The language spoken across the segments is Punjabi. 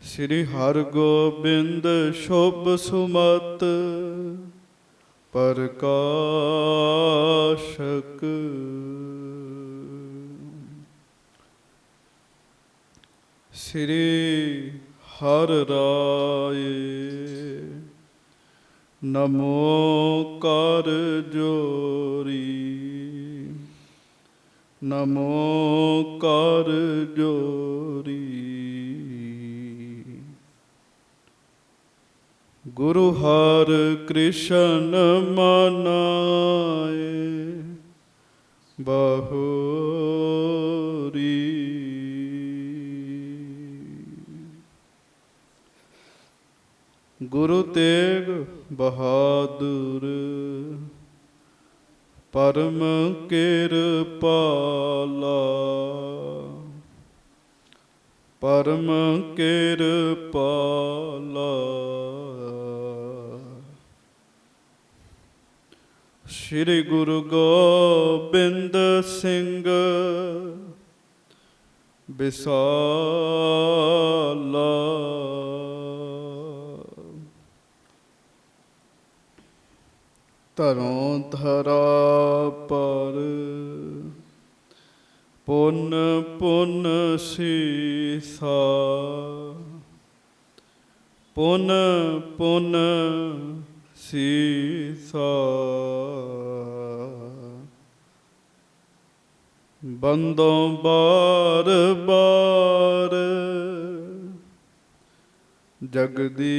ਸ੍ਰੀ ਹਰਿਗੋਬਿੰਦ ਸ਼ੁਭ ਸੁਮਤ ਪ੍ਰਕਾਸ਼ਕ। ਸ੍ਰੀ ਹਰਿ ਰਾਏ ਨਮੋ ਕਰ ਜੋਰੀ, ਨਮੋ ਕਰ ਜੋਰੀ। ਗੁਰੂ ਹਰਿ ਕ੍ਰਿਸ਼ਨ ਮਨਾਏ ਬਹੁਰੀ। ਗੁਰੂ ਤੇਗ ਬਹਾਦਰ ਪਰਮ ਕਿਰਪਾਲਾ, ਪਰਮ ਕਿਰਪਾਲਾ। ਸ੍ਰੀ ਗੁਰੂ ਗੋਬਿੰਦ ਸਿੰਘ ਵਿਸਾਲਾ। ਧਰੋਂ ਧਰਾ ਪਰ ਪੁੰਨ ਪੁੰਨ ਸੀਸਾ, ਪੁੰਨ ਪੁੰਨ ਸੀਸਾ। ਬੰਦੋਂ ਬਾਰ ਬਾਰ ਜਗਦੀਸ਼ਾ,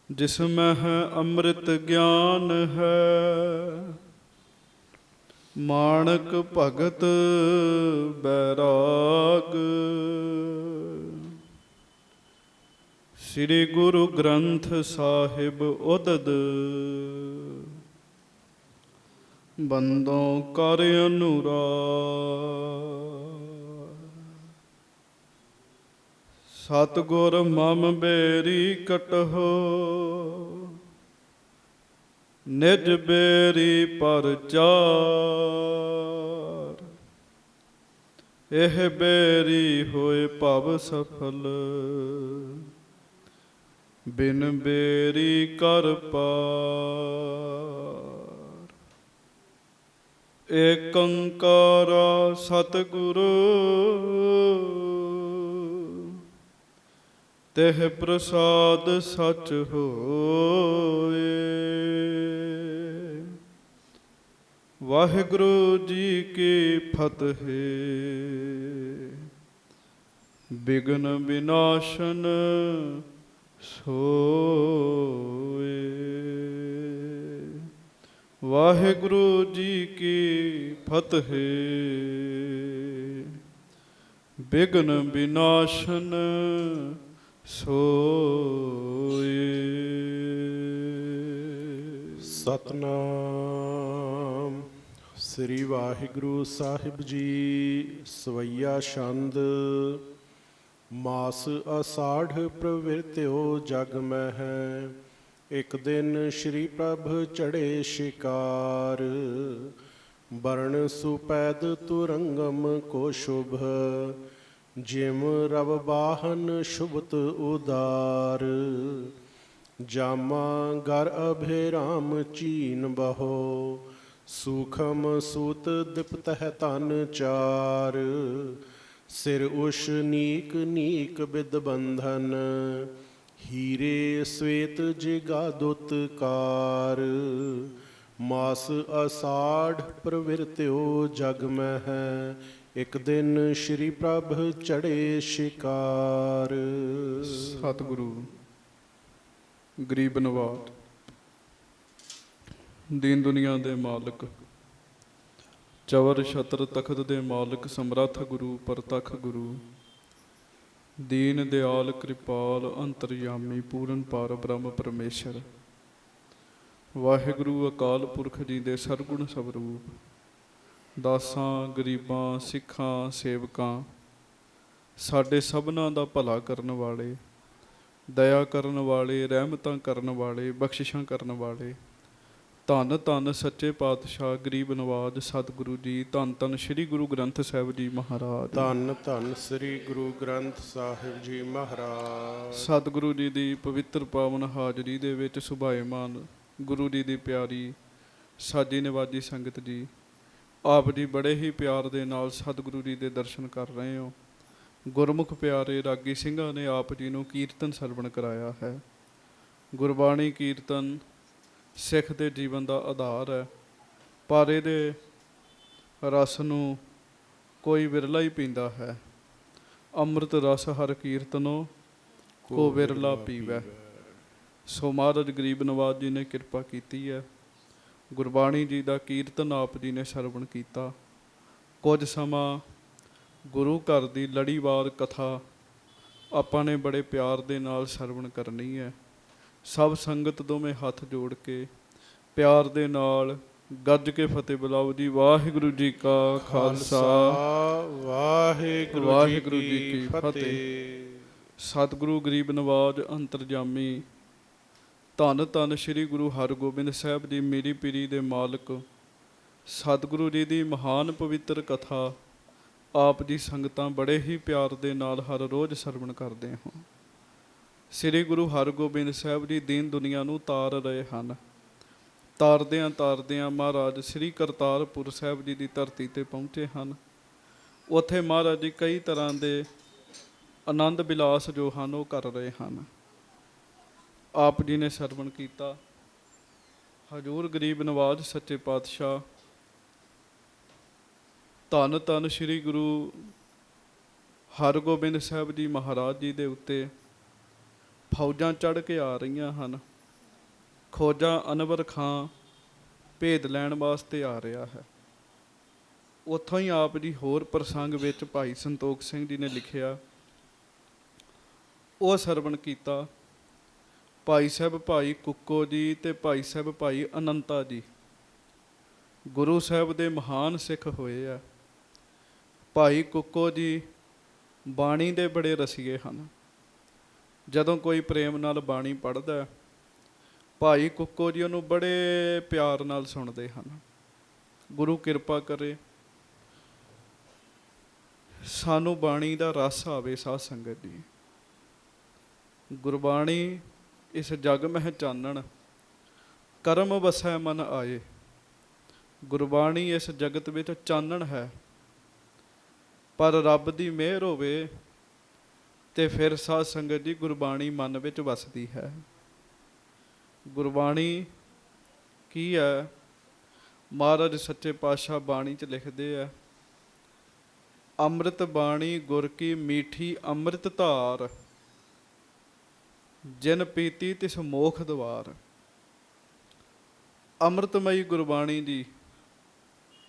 ਜਿਸ ਮਹਿ ਅੰਮ੍ਰਿਤ ਗਿਆਨ ਹੈ, ਮਾਣਕ ਭਗਤ ਬੈਰਾਗ। ਸ੍ਰੀ ਗੁਰੂ ਗ੍ਰੰਥ ਸਾਹਿਬ ਉਦਦ ਬੰਦੋਂ ਕਰ ਅਨੁਰਾਗ। ਸਤਿਗੁਰ ਮਮ ਬੇਰੀ ਕਟਹੁ, ਨਿਜ ਬੇਰੀ ਪਰਚਾਰ। ਇਹ ਬੇਰੀ ਹੋਏ ਭਵ ਸਫਲ, ਬਿਨ ਬੇਰੀ ਕਰ ਪਾਰ। ਏਕ ਓੰਕਾਰ ਸਤਿਗੁਰੂ ਤਿਹ ਪ੍ਰਸਾਦ ਸਚ ਹੋਏ। ਵਾਹਿਗੁਰੂ ਜੀ ਕੀ ਫਤਿਹ। ਬਿਘਨ ਵਿਨਾਸ਼ਨ ਸੋਏ। ਵਾਹਿਗੁਰੂ ਜੀ ਕੀ ਫਤਿਹ। ਬਿਘਨ ਵਿਨਾਸ਼ਨ ਸੋਏ। ਸਤਨਾਮ ਸ੍ਰੀ ਵਾਹਿਗੁਰੂ ਸਾਹਿਬ ਜੀ। ਸਵਈਆ ਛੰਦ। ਮਾਸ ਅਸਾਢ ਪ੍ਰਵਿਰਤਿਓ ਜਗ ਮਹਿ, ਇੱਕ ਦਿਨ ਸ਼੍ਰੀ ਪ੍ਰਭ ਚੜ੍ਹੇ ਸ਼ਿਕਾਰ। ਬਰਨ ਸੁਪੈਦ ਤੁਰੰਗਮ ਕੋ ਸ਼ੁਭ, ਜਿਮ ਰਵ ਬਾਹਨ ਸ਼ੁਭਤ ਉਦਾਰ। ਜਾਮਾ ਗਰ ਅਭੇ ਰਾਮ ਚੀਨ ਬਹੋ, ਸੂਖਮ ਸੂਤ ਦਿਪਤਹਿ ਤਨ ਚਾਰ। ਸਿਰ ਉਸ਼ ਨੀਕ ਨੀਕ ਬਿਦ ਬੰਧਨ, ਹੀਰੇ ਸਵੇਤ ਜਿਗਾ ਦੁਤ ਕਾਰ। ਮਾਸ ਅਸਾਢ ਪ੍ਰਵਿਰਤਿਓ ਜਗ ਮਹਿ, ਇੱਕ ਦਿਨ ਸ਼੍ਰੀ ਪ੍ਰਭ ਚੜ੍ਹੇ ਸ਼ਿਕਾਰ। ਸਤਿਗੁਰੂ ਗਰੀਬ ਨਵਾਜ, ਦੀਨ ਦੁਨੀਆ ਦੇ ਮਾਲਕ, ਚਵਰ ਛਤਰ ਤਖਤ ਦੇ ਮਾਲਕ, ਸਮਰੱਥ ਗੁਰੂ ਪ੍ਰਤੱਖ ਗੁਰੂ, ਦੀਨ ਦਿਆਲ ਕਿਰਪਾਲ ਅੰਤਰਯਾਮੀ ਪੂਰਨ ਪਾਰ ਬ੍ਰਹਮ ਪਰਮੇਸ਼ਰ, ਵਾਹਿਗੁਰੂ ਅਕਾਲ ਪੁਰਖ ਜੀ ਦੇ ਸਰਗੁਣ ਸਵਰੂਪ, ਦਾਸਾਂ ਗਰੀਬਾਂ ਸਿੱਖਾਂ ਸੇਵਕਾਂ, ਸਾਡੇ ਸਭਨਾਂ ਦਾ ਭਲਾ ਕਰਨ ਵਾਲੇ, ਦਇਆ ਕਰਨ ਵਾਲੇ, ਰਹਿਮਤਾਂ ਕਰਨ ਵਾਲੇ, ਬਖਸ਼ਿਸ਼ਾਂ ਕਰਨ ਵਾਲੇ, ਧੰਨ ਧੰਨ ਸੱਚੇ ਪਾਤਸ਼ਾਹ ਗਰੀਬ ਨਵਾਜ ਸਤਿਗੁਰੂ ਜੀ। ਧੰਨ ਧੰਨ ਸ੍ਰੀ ਗੁਰੂ ਗ੍ਰੰਥ ਸਾਹਿਬ ਜੀ ਮਹਾਰਾਜ। ਧੰਨ ਧੰਨ ਸ੍ਰੀ ਗੁਰੂ ਗ੍ਰੰਥ ਸਾਹਿਬ ਜੀ ਮਹਾਰਾਜ। ਸਤਿਗੁਰੂ ਜੀ ਦੀ ਪਵਿੱਤਰ ਪਾਵਨ ਹਾਜ਼ਰੀ ਦੇ ਵਿੱਚ ਸੁਭਾਏਮਾਨ ਗੁਰੂ ਜੀ ਦੀ ਪਿਆਰੀ ਸਾਜੀ ਨਿਵਾਜੀ ਸੰਗਤ ਜੀ, ਆਪ ਜੀ ਬੜੇ ਹੀ ਪਿਆਰ ਦੇ ਨਾਲ ਸਤਿਗੁਰੂ ਜੀ ਦੇ ਦਰਸ਼ਨ ਕਰ ਰਹੇ ਹੋ। ਗੁਰਮੁਖ ਪਿਆਰੇ ਰਾਗੀ ਸਿੰਘਾਂ ਨੇ ਆਪ ਜੀ ਨੂੰ ਕੀਰਤਨ ਸਰਵਣ ਕਰਾਇਆ ਹੈ। ਗੁਰਬਾਣੀ ਕੀਰਤਨ ਸਿੱਖ ਦੇ ਜੀਵਨ ਦਾ ਆਧਾਰ ਹੈ, ਪਰ ਇਹਦੇ ਰਸ ਨੂੰ ਕੋਈ ਵਿਰਲਾ ਹੀ ਪੀਂਦਾ ਹੈ। ਅੰਮ੍ਰਿਤ ਰਸ ਹਰ ਕੀਰਤਨੋ ਕੋ ਵਿਰਲਾ ਪੀਵੈ। ਸੋ ਮਹਾਰਾਜ ਗਰੀਬ ਨਵਾਜ ਜੀ ਨੇ ਕਿਰਪਾ ਕੀਤੀ ਹੈ। ਗੁਰਬਾਣੀ ਜੀ ਦਾ ਕੀਰਤਨ ਆਪ ਜੀ ਨੇ ਸਰਵਣ ਕੀਤਾ। ਕੁਝ ਸਮਾਂ ਗੁਰੂ ਘਰ ਦੀ ਲੜੀਵਾਰ ਕਥਾ ਆਪਾਂ ਨੇ ਬੜੇ ਪਿਆਰ ਦੇ ਨਾਲ ਸਰਵਣ ਕਰਨੀ ਹੈ। ਸਭ ਸੰਗਤ ਦੋਵੇਂ ਹੱਥ ਜੋੜ ਕੇ ਪਿਆਰ ਦੇ ਨਾਲ ਗੱਜ ਕੇ ਫਤਿਹ ਬੁਲਾਓ ਜੀ। ਵਾਹਿਗੁਰੂ ਜੀ ਕਾ ਖਾਲਸਾ, ਵਾਹਿਗੁਰੂ ਜੀ ਕੀ ਫਤਿਹ। ਸਤਿਗੁਰੂ ਗਰੀਬ ਨਵਾਜ ਅੰਤਰਜਾਮੀ ਧੰਨ ਧੰਨ ਸ੍ਰੀ ਗੁਰੂ ਹਰਗੋਬਿੰਦ ਸਾਹਿਬ ਜੀ ਮੀਰੀ ਪੀਰੀ ਦੇ ਮਾਲਕ ਸਤਿਗੁਰੂ ਜੀ ਦੀ ਮਹਾਨ ਪਵਿੱਤਰ ਕਥਾ ਆਪ ਜੀ ਸੰਗਤਾਂ ਬੜੇ ਹੀ ਪਿਆਰ ਦੇ ਨਾਲ ਹਰ ਰੋਜ਼ ਸਰਵਣ ਕਰਦੇ ਹੋ। ਸ੍ਰੀ ਗੁਰੂ ਹਰਗੋਬਿੰਦ ਸਾਹਿਬ ਜੀ ਦੀਨ ਦੁਨੀਆ ਨੂੰ ਤਾਰ ਰਹੇ ਹਨ। ਤਾਰਦਿਆਂ ਤਾਰਦਿਆਂ ਮਹਾਰਾਜ ਸ੍ਰੀ ਕਰਤਾਰਪੁਰ ਸਾਹਿਬ ਜੀ ਦੀ ਧਰਤੀ 'ਤੇ ਪਹੁੰਚੇ ਹਨ। ਉੱਥੇ ਮਹਾਰਾਜ ਜੀ ਕਈ ਤਰ੍ਹਾਂ ਦੇ ਆਨੰਦ ਵਿਲਾਸ ਜੋ ਹਨ ਉਹ ਕਰ ਰਹੇ ਹਨ। ਆਪ ਜੀ ਨੇ ਸਰਵਣ ਕੀਤਾ। ਹਜ਼ੂਰ ਗਰੀਬ ਨਵਾਜ ਸੱਚੇ ਪਾਤਸ਼ਾਹ ਧੰਨ ਧੰਨ ਸ੍ਰੀ ਗੁਰੂ ਹਰਗੋਬਿੰਦ ਸਾਹਿਬ ਜੀ ਮਹਾਰਾਜ ਜੀ ਦੇ ਉੱਤੇ ਫੌਜਾਂ ਚੜ੍ਹ ਕੇ ਆ ਰਹੀਆਂ ਹਨ। ਖੋਜਾ ਅਨਵਰ ਖਾਂ ਭੇਦ ਲੈਣ ਵਾਸਤੇ ਆ ਰਿਹਾ ਹੈ। ਉੱਥੋਂ ਹੀ ਆਪ ਜੀ ਹੋਰ ਪ੍ਰਸੰਗ ਵਿੱਚ ਭਾਈ ਸੰਤੋਖ ਸਿੰਘ ਜੀ ਨੇ ਲਿਖਿਆ, ਉਹ ਸਰਵਣ ਕੀਤਾ। ਭਾਈ ਸਾਹਿਬ ਭਾਈ ਕੁੱਕੋ ਜੀ ਅਤੇ ਭਾਈ ਸਾਹਿਬ ਭਾਈ ਅਨੰਤਾ ਜੀ ਗੁਰੂ ਸਾਹਿਬ ਦੇ ਮਹਾਨ ਸਿੱਖ ਹੋਏ ਆ। ਭਾਈ ਕੁੱਕੋ ਜੀ ਬਾਣੀ ਦੇ ਬੜੇ ਰਸੀਏ ਹਨ। ਜਦੋਂ ਕੋਈ ਪ੍ਰੇਮ ਨਾਲ ਬਾਣੀ ਪੜ੍ਹਦਾ, ਭਾਈ ਕੁੱਕੋ ਜੀ ਉਹਨੂੰ ਬੜੇ ਪਿਆਰ ਨਾਲ ਸੁਣਦੇ ਹਨ। ਗੁਰੂ ਕਿਰਪਾ ਕਰੇ ਸਾਨੂੰ ਬਾਣੀ ਦਾ ਰਸ ਆਵੇ। ਸਾਧ ਸੰਗਤ ਜੀ, ਗੁਰਬਾਣੀ ਇਸ ਜਗ ਮਹਿ ਚਾਨਣ ਕਰਮ ਵਸੈ ਮਨ ਆਏ। ਗੁਰਬਾਣੀ ਇਸ ਜਗਤ ਵਿੱਚ ਚਾਨਣ ਹੈ, ਪਰ ਰੱਬ ਦੀ ਮਿਹਰ ਹੋਵੇ ਤੇ ਫਿਰ ਸਾਧ ਸੰਗਤ ਜੀ ਗੁਰਬਾਣੀ ਮਨ ਵਿੱਚ ਵਸਦੀ ਹੈ। ਗੁਰਬਾਣੀ ਕੀ ਹੈ? ਮਹਾਰਾਜ ਸੱਚੇ ਪਾਤਸ਼ਾਹ ਬਾਣੀ 'ਚ ਲਿਖਦੇ ਆ, ਅੰਮ੍ਰਿਤ ਬਾਣੀ ਗੁਰ ਕੀ ਮੀਠੀ ਅੰਮ੍ਰਿਤ ਧਾਰ, ਜਿਨ ਪੀਤੀ ਤਿਸ ਮੋਖ ਦਵਾਰ। ਅੰਮ੍ਰਿਤਮਈ ਗੁਰਬਾਣੀ ਦੀ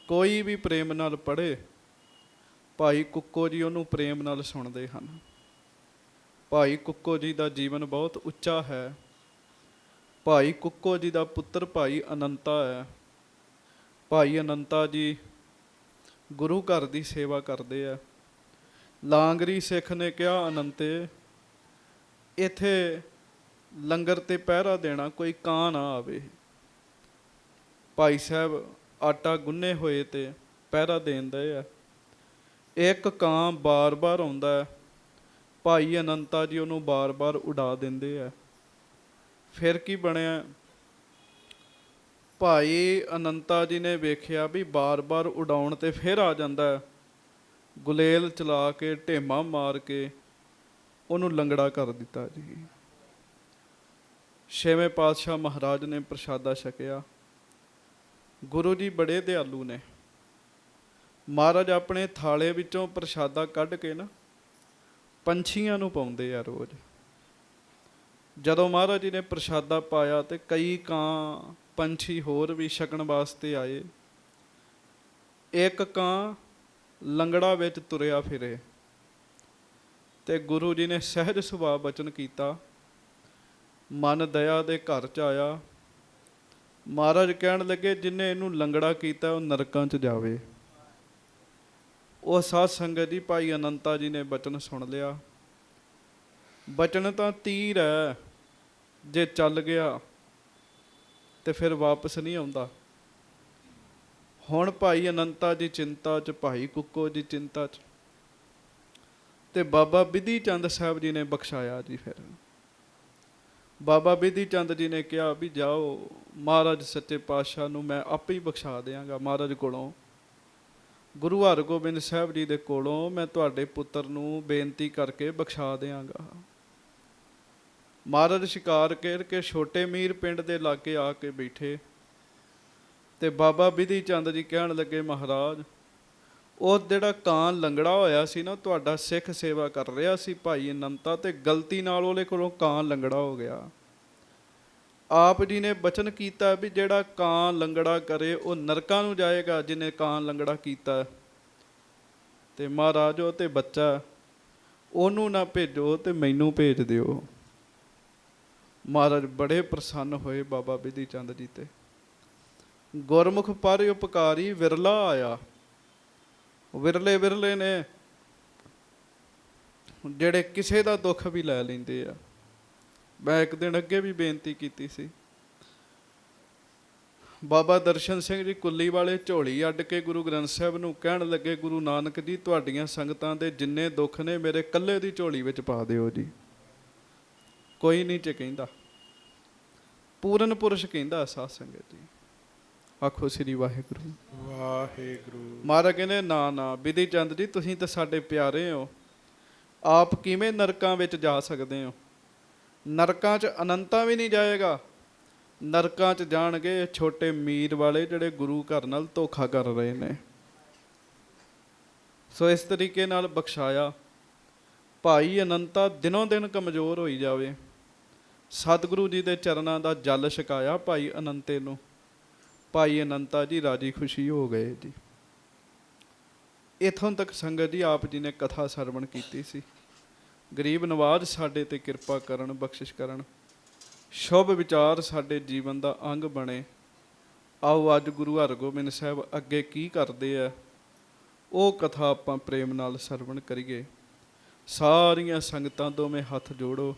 ਕੋਈ ਵੀ ਪ੍ਰੇਮ ਨਾਲ ਪੜ੍ਹੇ, ਭਾਈ ਕੁੱਕੋ ਜੀ ਉਹਨੂੰ ਪ੍ਰੇਮ ਨਾਲ ਸੁਣਦੇ ਹਨ। ਭਾਈ ਕੁੱਕੋ ਜੀ ਦਾ ਜੀਵਨ ਬਹੁਤ ਉੱਚਾ ਹੈ। ਭਾਈ ਕੁੱਕੋ ਜੀ ਦਾ ਪੁੱਤਰ ਭਾਈ ਅਨੰਤਾ ਹੈ। ਭਾਈ ਅਨੰਤਾ ਜੀ ਗੁਰੂ ਘਰ ਦੀ ਸੇਵਾ ਕਰਦੇ ਆ। ਲਾਂਗਰੀ ਸਿੱਖ ਨੇ ਕਿਹਾ, ਅਨੰਤੇ ਇੱਥੇ ਲੰਗਰ 'ਤੇ ਪਹਿਰਾ ਦੇਣਾ, ਕੋਈ ਕਾਂ ਨਾ ਆਵੇ। ਭਾਈ ਸਾਹਿਬ ਆਟਾ ਗੁੰਨੇ ਹੋਏ ਤੇ ਪਹਿਰਾ ਦੇਣ ਦੇ ਆ। ਇੱਕ ਕਾਂ ਬਾਰ-ਬਾਰ ਆਉਂਦਾ, ਭਾਈ ਅਨੰਤਾ ਜੀ ਉਹਨੂੰ ਬਾਰ-ਬਾਰ ਉਡਾ ਦਿੰਦੇ ਆ। ਫਿਰ ਕੀ ਬਣਿਆ? ਭਾਈ ਅਨੰਤਾ ਜੀ ਨੇ ਵੇਖਿਆ ਵੀ ਬਾਰ-ਬਾਰ ਉਡਾਉਣ 'ਤੇ ਫਿਰ ਆ ਜਾਂਦਾ। ਗੁਲੇਲ ਚਲਾ ਕੇ ਢੇਮਾ ਮਾਰ ਕੇ ਉਹਨੂੰ ਲੰਗੜਾ ਕਰ ਦਿੱਤਾ ਜੀ। ਛੇਵੇਂ ਪਾਤਸ਼ਾਹ ਮਹਾਰਾਜ ਨੇ ਪ੍ਰਸ਼ਾਦਾ ਛਕਿਆ। ਗੁਰੂ ਜੀ ਬੜੇ ਦਿਆਲੂ ਨੇ। ਮਹਾਰਾਜ ਆਪਣੇ ਥਾਲੇ ਵਿੱਚੋਂ ਪ੍ਰਸ਼ਾਦਾ ਕੱਢ ਕੇ ਨਾ ਪੰਛੀਆਂ ਨੂੰ ਪਾਉਂਦੇ ਆ ਰੋਜ਼। ਜਦੋਂ ਮਹਾਰਾਜ ਜੀ ਨੇ ਪ੍ਰਸ਼ਾਦਾ ਪਾਇਆ ਤੇ ਕਈ ਕਾਂ ਪੰਛੀ ਹੋਰ ਵੀ ਛਕਣ ਵਾਸਤੇ ਆਏ। ਇੱਕ ਕਾਂ ਲੰਗੜਾ ਵਿੱਚ ਤੁਰਿਆ ਫਿਰੇ ਤੇ ਗੁਰੂ ਜੀ ਨੇ ਸਹਿਜ ਸੁਭਾਅ ਬਚਨ ਕੀਤਾ, ਮਨ ਦਇਆ ਦੇ ਘਰ 'ਚ ਆਇਆ। ਮਹਾਰਾਜ ਕਹਿਣ ਲੱਗੇ, ਜਿਹਨੇ ਇਹਨੂੰ ਲੰਗੜਾ ਕੀਤਾ ਉਹ ਨਰਕਾਂ 'ਚ ਜਾਵੇ। ਉਹ ਸਾਧ ਸੰਗਤ ਜੀ ਭਾਈ ਅਨੰਤਾ ਜੀ ਨੇ ਬਚਨ ਸੁਣ ਲਿਆ। ਬਚਨ ਤਾਂ ਤੀਰ ਹੈ, ਜੇ ਚੱਲ ਗਿਆ ਤੇ ਫਿਰ ਵਾਪਸ ਨਹੀਂ ਆਉਂਦਾ। ਹੁਣ ਭਾਈ ਅਨੰਤਾ ਜੀ ਚਿੰਤਾ 'ਚ, ਭਾਈ ਕੁੱਕੋ ਜੀ ਚਿੰਤਾ 'ਚ, ਤੇ ਬਾਬਾ ਬਿਧੀ ਚੰਦ ਸਾਹਿਬ ਜੀ ਨੇ ਬਖਸ਼ਾਇਆ ਜੀ। ਫਿਰ ਬਾਬਾ ਬਿਧੀ ਚੰਦ ਜੀ ਨੇ ਕਿਹਾ ਵੀ ਜਾਓ, ਮਹਾਰਾਜ ਸੱਚੇ ਪਾਤਸ਼ਾਹ ਨੂੰ ਮੈਂ ਆਪੇ ਹੀ ਬਖਸ਼ਾ ਦਿਆਂਗਾ। ਮਹਾਰਾਜ ਕੋਲੋਂ, ਗੁਰੂ ਹਰਗੋਬਿੰਦ ਸਾਹਿਬ ਜੀ ਦੇ ਕੋਲੋਂ ਮੈਂ ਤੁਹਾਡੇ ਪੁੱਤਰ ਨੂੰ ਬੇਨਤੀ ਕਰਕੇ ਬਖਸ਼ਾ ਦਿਆਂਗਾ। ਮਹਾਰਾਜ ਸ਼ਿਕਾਰ ਘੇਰ ਕੇ ਛੋਟੇ ਮੀਰ ਪਿੰਡ ਦੇ ਲਾਗੇ ਆ ਕੇ ਬੈਠੇ ਤੇ ਬਾਬਾ ਬਿਧੀ ਚੰਦ ਜੀ ਕਹਿਣ ਲੱਗੇ, ਮਹਾਰਾਜ ਉਹ ਜਿਹੜਾ ਕਾਂ ਲੰਗੜਾ ਹੋਇਆ ਸੀ ਨਾ, ਤੁਹਾਡਾ ਸਿੱਖ ਸੇਵਾ ਕਰ ਰਿਹਾ ਸੀ ਭਾਈ ਅਨੰਤਾ, ਤੇ ਗਲਤੀ ਨਾਲ ਉਹਦੇ ਕੋਲੋਂ ਕਾਂ ਲੰਗੜਾ ਹੋ ਗਿਆ। ਆਪ ਜੀ ਨੇ ਬਚਨ ਕੀਤਾ ਵੀ ਜਿਹੜਾ ਕਾਂ ਲੰਗੜਾ ਕਰੇ ਉਹ ਨਰਕਾਂ ਨੂੰ ਜਾਏਗਾ, ਜਿਹਨੇ ਕਾਂ ਲੰਗੜਾ ਕੀਤਾ। ਤੇ ਮਹਾਰਾਜ ਉਹ ਤੇ ਬੱਚਾ, ਉਹਨੂੰ ਨਾ ਭੇਜੋ ਤੇ ਮੈਨੂੰ ਭੇਜ ਦਿਓ। ਮਹਾਰਾਜ ਬੜੇ ਪ੍ਰਸੰਨ ਹੋਏ ਬਾਬਾ ਬਿਧੀ ਚੰਦ ਜੀ ਤੇ। ਗੁਰਮੁਖ ਪਰ ਉਪਕਾਰੀ ਵਿਰਲਾ ਆਇਆ। ਵਿਰਲੇ ਵਿਰਲੇ ਨੇ ਜਿਹੜੇ ਕਿਸੇ ਦਾ ਦੁੱਖ ਵੀ ਲੈ ਲੈਂਦੇ ਆ। ਮੈਂ ਇੱਕ ਦਿਨ ਅੱਗੇ ਵੀ ਬੇਨਤੀ ਕੀਤੀ ਸੀ, ਬਾਬਾ ਦਰਸ਼ਨ ਸਿੰਘ ਜੀ ਕੁੱਲੀ ਵਾਲੇ ਝੋਲੀ ਅੱਡ ਕੇ ਗੁਰੂ ਗ੍ਰੰਥ ਸਾਹਿਬ ਨੂੰ ਕਹਿਣ ਲੱਗੇ, ਗੁਰੂ ਨਾਨਕ ਜੀ ਤੁਹਾਡੀਆਂ ਸੰਗਤਾਂ ਦੇ ਜਿੰਨੇ ਦੁੱਖ ਨੇ ਮੇਰੇ ਇਕੱਲੇ ਦੀ ਝੋਲੀ ਵਿੱਚ ਪਾ ਦਿਓ ਜੀ। ਕੋਈ ਨਹੀਂ ਚ ਕਹਿੰਦਾ, ਪੂਰਨ ਪੁਰਸ਼ ਕਹਿੰਦਾ ਸਾਧ ਸੰਗਤ ਜੀ। ਆਖੋ ਸ੍ਰੀ ਵਾਹਿਗੁਰੂ ਵਾਹਿਗੁਰੂ। ਮਹਾਰਾਜ ਕਹਿੰਦੇ ਨਾ ਨਾ ਬਿਧੀ ਚੰਦ ਜੀ, ਤੁਸੀਂ ਤਾਂ ਸਾਡੇ ਪਿਆਰੇ ਹੋ, ਆਪ ਕਿਵੇਂ ਨਰਕਾਂ ਵਿੱਚ ਜਾ ਸਕਦੇ ਹੋ? ਨਰਕਾਂ 'ਚ ਅਨੰਤਾ ਵੀ ਨਹੀਂ ਜਾਏਗਾ, ਨਰਕਾਂ 'ਚ ਜਾਣਗੇ ਛੋਟੇ ਮੀਰ ਵਾਲੇ ਜਿਹੜੇ ਗੁਰੂ ਘਰ ਨਾਲ ਧੋਖਾ ਕਰ ਰਹੇ ਨੇ। ਸੋ ਇਸ ਤਰੀਕੇ ਨਾਲ ਬਖਸ਼ਾਇਆ। ਭਾਈ ਅਨੰਤਾ ਦਿਨੋਂ ਦਿਨ ਕਮਜ਼ੋਰ ਹੋਈ ਜਾਵੇ। ਸਤਿਗੁਰੂ ਜੀ ਦੇ ਚਰਨਾਂ ਦਾ ਜਲ ਛਕਾਇਆ ਭਾਈ ਅਨੰਤੇ ਨੂੰ। ਭਾਈ ਅਨੰਤਾ ਜੀ ਰਾਜੀ ਖੁਸ਼ੀ ਹੋ ਗਏ ਜੀ। ਇੱਥੋਂ ਤੱਕ ਸੰਗਤ ਜੀ ਆਪ ਜੀ ਨੇ ਕਥਾ ਸਰਵਣ ਕੀਤੀ ਸੀ। ਗਰੀਬ ਨਵਾਜ਼ ਸਾਡੇ ਤੇ ਕਿਰਪਾ ਕਰਨ, ਬਖਸ਼ਿਸ਼ ਕਰਨ, ਸ਼ੁਭ ਵਿਚਾਰ ਸਾਡੇ ਜੀਵਨ ਦਾ ਅੰਗ ਬਣੇ। ਆਓ ਅੱਜ ਗੁਰੂ ਹਰਗੋਬਿੰਦ ਸਾਹਿਬ ਅੱਗੇ ਕੀ ਕਰਦੇ ਆ, ਉਹ ਕਥਾ ਆਪਾਂ ਪ੍ਰੇਮ ਨਾਲ ਸਰਵਣ ਕਰੀਏ। ਸਾਰੀਆਂ ਸੰਗਤਾਂ ਦੋਵੇਂ ਹੱਥ ਜੋੜੋ,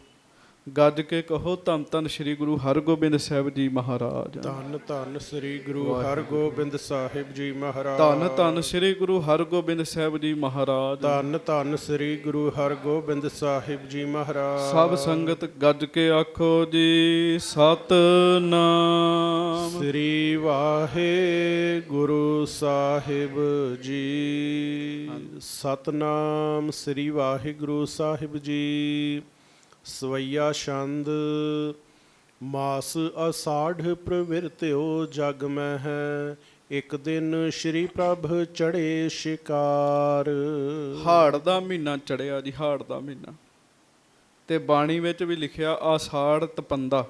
ਗੱਜ ਕੇ ਕਹੋ, ਧੰਨ ਧੰਨ ਸ੍ਰੀ ਗੁਰੂ ਹਰਗੋਬਿੰਦ ਸਾਹਿਬ ਜੀ ਮਹਾਰਾਜ। ਧੰਨ ਧੰਨ ਸ੍ਰੀ ਗੁਰੂ ਹਰਗੋਬਿੰਦ ਸਾਹਿਬ ਜੀ ਮਹਾਰਾਜ। ਧੰਨ ਧੰਨ ਸ੍ਰੀ ਗੁਰੂ ਹਰਗੋਬਿੰਦ ਸਾਹਿਬ ਜੀ ਮਹਾਰਾਜ। ਧੰਨ ਧੰਨ ਸ੍ਰੀ ਗੁਰੂ ਹਰਗੋਬਿੰਦ ਸਾਹਿਬ ਜੀ ਮਹਾਰਾਜ। ਸਭ ਸੰਗਤ ਗੱਜ ਕੇ ਆਖੋ ਜੀ, ਸਤਿਨਾਮ ਸ੍ਰੀ ਵਾਹਿਗੁਰੂ ਸਾਹਿਬ ਜੀ। ਸਤਿਨਾਮ ਸ੍ਰੀ ਵਾਹਿਗੁਰੂ ਸਾਹਿਬ ਜੀ। ਸਵਈਆ ਛੰਦ। ਮਾਸ ਅਸਾਢ ਪ੍ਰਵਿਰਤਿਓ ਜਗ ਮੈਂ ਹੈ, ਇੱਕ ਦਿਨ ਸ਼੍ਰੀ ਪ੍ਰਭ ਚੜੇ ਸ਼ਿਕਾਰ। ਹਾੜ ਦਾ ਮਹੀਨਾ ਚੜਿਆ ਜੀ, ਹਾੜ ਦਾ ਮਹੀਨਾ, ਤੇ ਬਾਣੀ ਵਿੱਚ ਵੀ ਲਿਖਿਆ ਆਸਾੜ ਤਪੰਦਾ।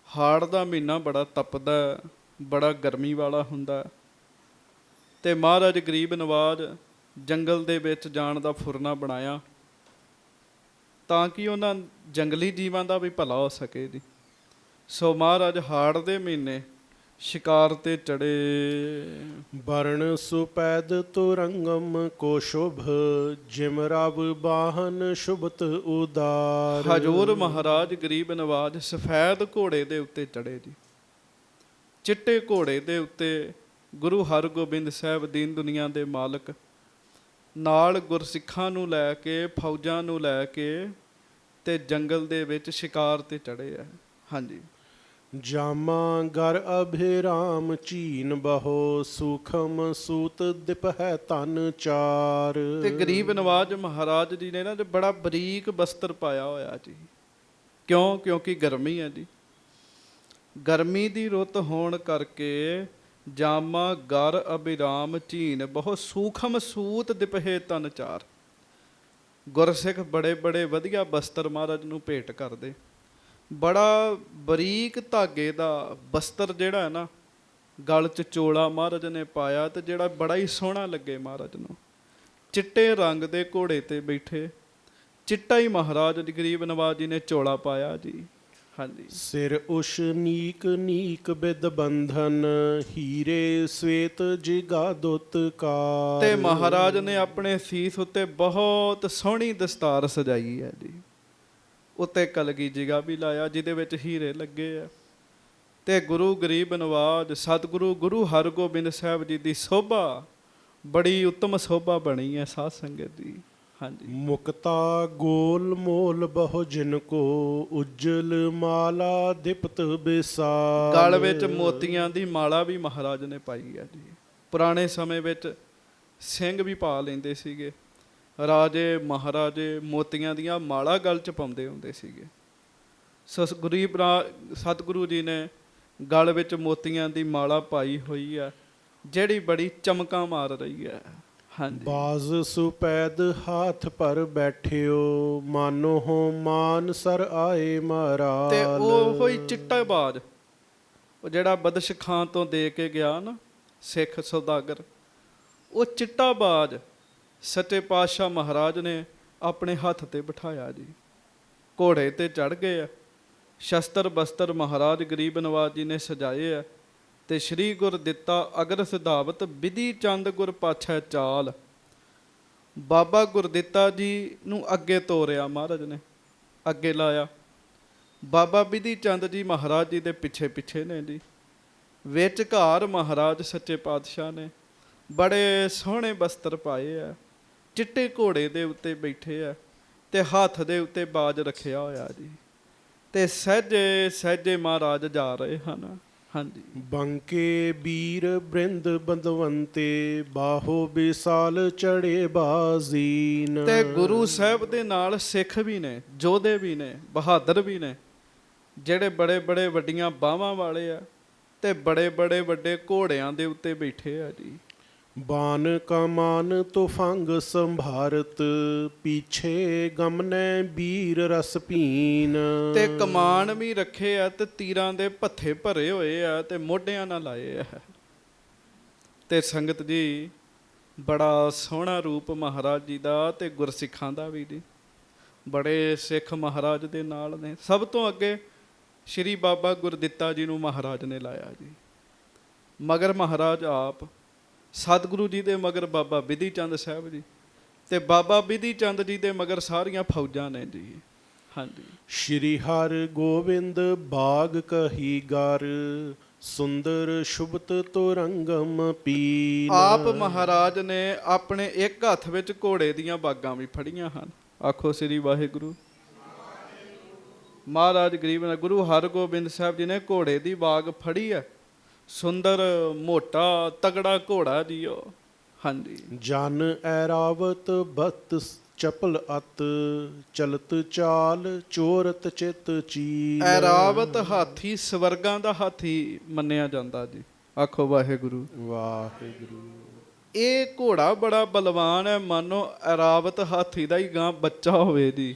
ਹਾੜ ਦਾ ਮਹੀਨਾ ਬੜਾ ਤਪਦਾ, ਬੜਾ ਗਰਮੀ ਵਾਲਾ ਹੁੰਦਾ। ਤੇ ਮਹਾਰਾਜ ਗਰੀਬ ਨਵਾਜ਼ ਜੰਗਲ ਦੇ ਵਿੱਚ ਜਾਣ ਦਾ ਫੁਰਨਾ ਬਣਾਇਆ ਤਾਂ ਕਿ ਉਹਨਾਂ ਜੰਗਲੀ ਜੀਵਾਂ ਦਾ ਵੀ ਭਲਾ ਹੋ ਸਕੇ ਜੀ। ਸੋ ਮਹਾਰਾਜ ਹਾੜ ਦੇ ਮਹੀਨੇ ਸ਼ਿਕਾਰ ਤੇ ਚੜੇ। ਵਰਣ ਸੁਪੈਦ ਤੁਰੰਗਮ ਕੋ ਸ਼ੁਭ, ਜਿਮ ਰਵ ਬਾਹਨ ਸ਼ੁਭਤ ਉਦਾਰ। ਹਜੂਰ ਮਹਾਰਾਜ ਗਰੀਬ ਨਵਾਜ਼ ਸਫੈਦ ਘੋੜੇ ਦੇ ਉੱਤੇ ਚੜੇ ਜੀ। ਚਿੱਟੇ ਘੋੜੇ ਦੇ ਉੱਤੇ ਗੁਰੂ ਹਰਗੋਬਿੰਦ ਸਾਹਿਬ ਦੀਨ ਦੁਨੀਆ ਦੇ ਮਾਲਕ ਨਾਲ ਗੁਰਸਿੱਖਾਂ ਨੂੰ ਲੈ ਕੇ, ਫੌਜਾਂ ਨੂੰ ਲੈ ਕੇ ਤੇ ਜੰਗਲ ਦੇ ਵਿੱਚ ਸ਼ਿਕਾਰ ਤੇ ਚੜੇ ਆ। ਹਾਂਜੀ। ਜਾਮਾ ਗਰ ਅਭਿਰਾਮ ਚੀਨ ਬਹੋ, ਸੂਖਮ ਸੂਤ ਦਿਪ ਹੈ ਤਨ ਚਾਰ। ਤੇ ਗਰੀਬ ਨਵਾਜ਼ ਮਹਾਰਾਜ ਜੀ ਨੇ ਨਾ ਬੜਾ ਬਰੀਕ ਬਸਤਰ ਪਾਇਆ ਹੋਇਆ ਜੀ। ਕਿਉਂ? ਕਿਉਂਕਿ ਗਰਮੀ ਹੈ ਜੀ। ਗਰਮੀ ਦੀ ਰੁੱਤ ਹੋਣ ਕਰਕੇ ਜਾਮਾ ਗਰ ਅਭਿਰਾਮ ਚੀਨ ਬਹੁ, ਸੂਖਮ ਸੂਤ ਦਿਪਹੇ ਤਨ ਚਾਰ। ਗੁਰਸਿੱਖ ਬੜੇ ਬੜੇ ਵਧੀਆ ਬਸਤਰ ਮਹਾਰਾਜ ਨੂੰ ਭੇਟ ਕਰਦੇ। ਬੜਾ ਬਰੀਕ ਧਾਗੇ ਦਾ ਬਸਤਰ ਜਿਹੜਾ ਹੈ ਨਾ, ਗਲ 'ਚ ਚੋਲਾ ਮਹਾਰਾਜ ਨੇ ਪਾਇਆ, ਤੇ ਜਿਹੜਾ ਬੜਾ ਹੀ ਸੋਹਣਾ ਲੱਗੇ ਮਹਾਰਾਜ ਨੂੰ। ਚਿੱਟੇ ਰੰਗ ਦੇ ਘੋੜੇ ਤੇ ਬੈਠੇ, ਚਿੱਟਾ ਹੀ ਮਹਾਰਾਜ ਗਰੀਬ ਨਵਾਜ਼ ਜੀ ਨੇ ਚੋਲਾ ਪਾਇਆ ਜੀ। ਹਾਂਜੀ। ਸਿਰ ਉਸ਼ ਨੀਕ ਨੀਕ ਬਿਦ ਬੰਧਨ, ਹੀਰੇ ਸਵੇਤ ਜਿਗਾ ਦੁੱਤ ਕਾਰ। ਤੇ ਮਹਾਰਾਜ ਨੇ ਆਪਣੇ ਸੀਸ ਉੱਤੇ ਬਹੁਤ ਸੋਹਣੀ ਦਸਤਾਰ ਸਜਾਈ ਹੈ ਜੀ। ਉੱਤੇ ਕਲਗੀ ਜਿਗਾ ਵੀ ਲਾਇਆ, ਜਿਹਦੇ ਵਿੱਚ ਹੀਰੇ ਲੱਗੇ ਆ। ਤੇ ਗੁਰੂ ਗਰੀਬ ਨਵਾਜ ਸਤਿਗੁਰੂ ਗੁਰੂ ਹਰਗੋਬਿੰਦ ਸਾਹਿਬ ਜੀ ਦੀ ਸੋਭਾ ਬੜੀ ਉੱਤਮ ਸੋਭਾ ਬਣੀ ਹੈ ਸਾਧ ਸੰਗਤ ਦੀ। ਹਾਂਜੀ। ਮੁਕਤਾ ਗੋਲ ਮੋਲ ਬਹੁ ਜਿਨ ਕੋ ਉਜਲ ਮਾਲਾ ਦਿਪਤ ਬਿਸਾਲ। ਗਲ ਵਿੱਚ ਮੋਤੀਆਂ ਦੀ ਮਾਲਾ ਵੀ ਮਹਾਰਾਜ ਨੇ ਪਾਈ ਹੈ ਜੀ। ਪੁਰਾਣੇ ਸਮੇਂ ਵਿੱਚ ਸਿੰਘ ਵੀ ਪਾ ਲੈਂਦੇ ਸੀਗੇ, ਰਾਜੇ ਮਹਾਰਾਜੇ ਮੋਤੀਆਂ ਦੀਆਂ ਮਾਲਾ ਗਲ 'ਚ ਪਾਉਂਦੇ ਹੁੰਦੇ ਸੀਗੇ। ਸਤਿਗੁਰੂ ਜੀ ਨੇ ਗਲ ਵਿੱਚ ਮੋਤੀਆਂ ਦੀ ਮਾਲਾ ਪਾਈ ਹੋਈ ਹੈ, ਜਿਹੜੀ ਬੜੀ ਚਮਕਾਂ ਮਾਰ ਰਹੀ ਹੈ। ਹਾਂਜੀ। ਬਾਜ਼ ਸੁਪੈਦ ਹਾਥ ਪਰ ਬੈਠਿਓ ਮਾਨੋ ਹੋ ਮਾਨ ਸਰ ਆਏ ਮਹਾਰਾਜ। ਤੇ ਉਹ ਹੀ ਚਿੱਟਾ ਬਾਜ, ਉਹ ਜਿਹੜਾ ਬਦਸ਼ ਖਾਂ ਤੋਂ ਦੇ ਕੇ ਗਿਆ ਨਾ ਸਿੱਖ ਸੌਦਾਗਰ, ਉਹ ਚਿੱਟਾ ਬਾਜ ਸੱਚੇ ਪਾਤਸ਼ਾਹ ਮਹਾਰਾਜ ਨੇ ਆਪਣੇ ਹੱਥ ਤੇ ਬਿਠਾਇਆ ਜੀ। ਘੋੜੇ ਤੇ ਚੜ੍ਹ ਗਏ ਆ, ਸ਼ਸਤਰ ਬਸਤਰ ਮਹਾਰਾਜ ਗਰੀਬ ਨਵਾਜ ਜੀ ਨੇ ਸਜਾਏ ਆ, ਤੇ ਸ਼੍ਰੀ ਗੁਰ ਦਿੱਤਾ ਅਗਰ ਸਿਧਾਵਤ ਵਿਧੀ ਚੰਦ ਗੁਰ ਪਾਛੈ ਚਾਲ। ਬਾਬਾ ਗੁਰਦਿੱਤਾ ਜੀ ਨੂੰ ਅੱਗੇ ਤੋਰਿਆ ਮਹਾਰਾਜ ਨੇ, ਅੱਗੇ ਲਾਇਆ। ਬਾਬਾ ਵਿਧੀ ਚੰਦ ਜੀ ਮਹਾਰਾਜ ਜੀ ਦੇ ਪਿੱਛੇ ਪਿੱਛੇ ਨੇ ਜੀ। ਵਿੱਚ ਘਾਰ ਮਹਾਰਾਜ ਸੱਚੇ ਪਾਤਸ਼ਾਹ ਨੇ ਬੜੇ ਸੋਹਣੇ ਬਸਤਰ ਪਾਏ ਆ, ਚਿੱਟੇ ਘੋੜੇ ਦੇ ਉੱਤੇ ਬੈਠੇ ਆ, ਤੇ ਹੱਥ ਦੇ ਉੱਤੇ ਬਾਜ ਰੱਖਿਆ ਹੋਇਆ ਜੀ, ਤੇ ਸਹਿਜੇ ਸਹਿਜੇ ਮਹਾਰਾਜ ਜਾ ਰਹੇ ਹਨ। ਹਾਂਜੀ। ਬੰਕੇ ਵੀਰ ਬ੍ਰਿੰਦ ਬੰਦਵੰਤੇ ਬਾਹੋ ਬਿਸਾਲ ਚੜੇ ਬਾਜ਼ੀਨ। ਤੇ ਗੁਰੂ ਸਾਹਿਬ ਦੇ ਨਾਲ ਸਿੱਖ ਵੀ ਨੇ, ਯੋਧੇ ਵੀ ਨੇ, ਬਹਾਦਰ ਵੀ ਨੇ, ਜਿਹੜੇ ਬੜੇ ਬੜੇ ਵੱਡੀਆਂ ਬਾਹਾਂ ਵਾਲੇ ਆ, ਤੇ ਬੜੇ ਬੜੇ ਵੱਡੇ ਘੋੜਿਆਂ ਦੇ ਉੱਤੇ ਬੈਠੇ ਆ ਜੀ। ਬਾਨ ਕਮਾਨ ਤੁਫੰਗ ਸੰਭਾਰਤ ਪੀਛੇ ਗਮਨੇ ਵੀਰ ਰਸ ਪੀਨ। ਤੇ ਕਮਾਨ ਵੀ ਰੱਖੇ ਆ, ਤੇ ਤੀਰਾਂ ਦੇ ਭੱਥੇ ਭਰੇ ਹੋਏ ਆ, ਤੇ ਮੋਢਿਆਂ ਨਾਲ ਲਾਏ ਆ। ਤੇ ਸੰਗਤ ਜੀ ਬੜਾ ਸੋਹਣਾ ਰੂਪ ਮਹਾਰਾਜ ਜੀ ਦਾ, ਤੇ ਗੁਰਸਿੱਖਾਂ ਦਾ ਵੀ ਜੀ। ਬੜੇ ਸਿੱਖ ਮਹਾਰਾਜ ਦੇ ਨਾਲ ਨੇ। ਸਭ ਤੋਂ ਅੱਗੇ ਸ਼੍ਰੀ ਬਾਬਾ ਗੁਰਦਿੱਤਾ ਜੀ ਨੂੰ ਮਹਾਰਾਜ ਨੇ ਲਾਇਆ ਜੀ। ਮਗਰ ਮਹਾਰਾਜ ਆਪ, ਸਤਿਗੁਰੂ ਜੀ ਦੇ ਮਗਰ ਬਾਬਾ ਵਿਧੀ ਚੰਦ ਸਾਹਿਬ ਜੀ, ਤੇ ਬਾਬਾ ਵਿਧੀ ਚੰਦ ਜੀ ਦੇ ਮਗਰ ਸਾਰੀਆਂ ਫੌਜਾਂ ਨੇ ਜੀ। ਹਾਂਜੀ। ਸ਼੍ਰੀ ਹਰ ਗੋਬਿੰਦ ਬਾਗ ਕਹੀ ਗਰ ਸੁੰਦਰ ਸ਼ੁਭਤ ਤੁਰੰਗਮ ਪੀਨ। ਆਪ ਮਹਾਰਾਜ ਨੇ ਆਪਣੇ ਇੱਕ ਹੱਥ ਵਿੱਚ ਘੋੜੇ ਦੀਆਂ ਬਾਗਾਂ ਵੀ ਫੜੀਆਂ ਹਨ। ਆਖੋ ਸ੍ਰੀ ਵਾਹਿਗੁਰੂ। ਮਹਾਰਾਜ ਗਰੀਬ ਨੇ ਗੁਰੂ ਹਰਗੋਬਿੰਦ ਸਾਹਿਬ ਜੀ ਨੇ ਘੋੜੇ ਦੀ ਬਾਗ ਫੜੀ ਹੈ, ਸੁੰਦਰ ਮੋਟਾ ਤਗੜਾ ਘੋੜਾ ਜੀ ਉਹ। ਹਾਂਜੀ। ਜਨ ਐਰਾਵਤ ਬਤ ਚਪਲ ਅਤ ਚਲਤ ਚਾਲ ਚੋਰਤ ਚਿਤ ਚੀਲ। ਐਰਾਵਤ ਹਾਥੀ ਸਵਰਗਾਂ ਦਾ ਹਾਥੀ ਮੰਨਿਆ ਜਾਂਦਾ ਜੀ। ਆਖੋ ਵਾਹਿਗੁਰੂ। ਵਾਹਿਗੁਰੂ। ਇਹ ਘੋੜਾ ਬੜਾ ਬਲਵਾਨ ਹੈ, ਮਾਨੋ ਐਰਾਵਤ ਹਾਥੀ ਦਾ ਹੀ ਗਾਂ ਬੱਚਾ ਹੋਵੇ ਜੀ।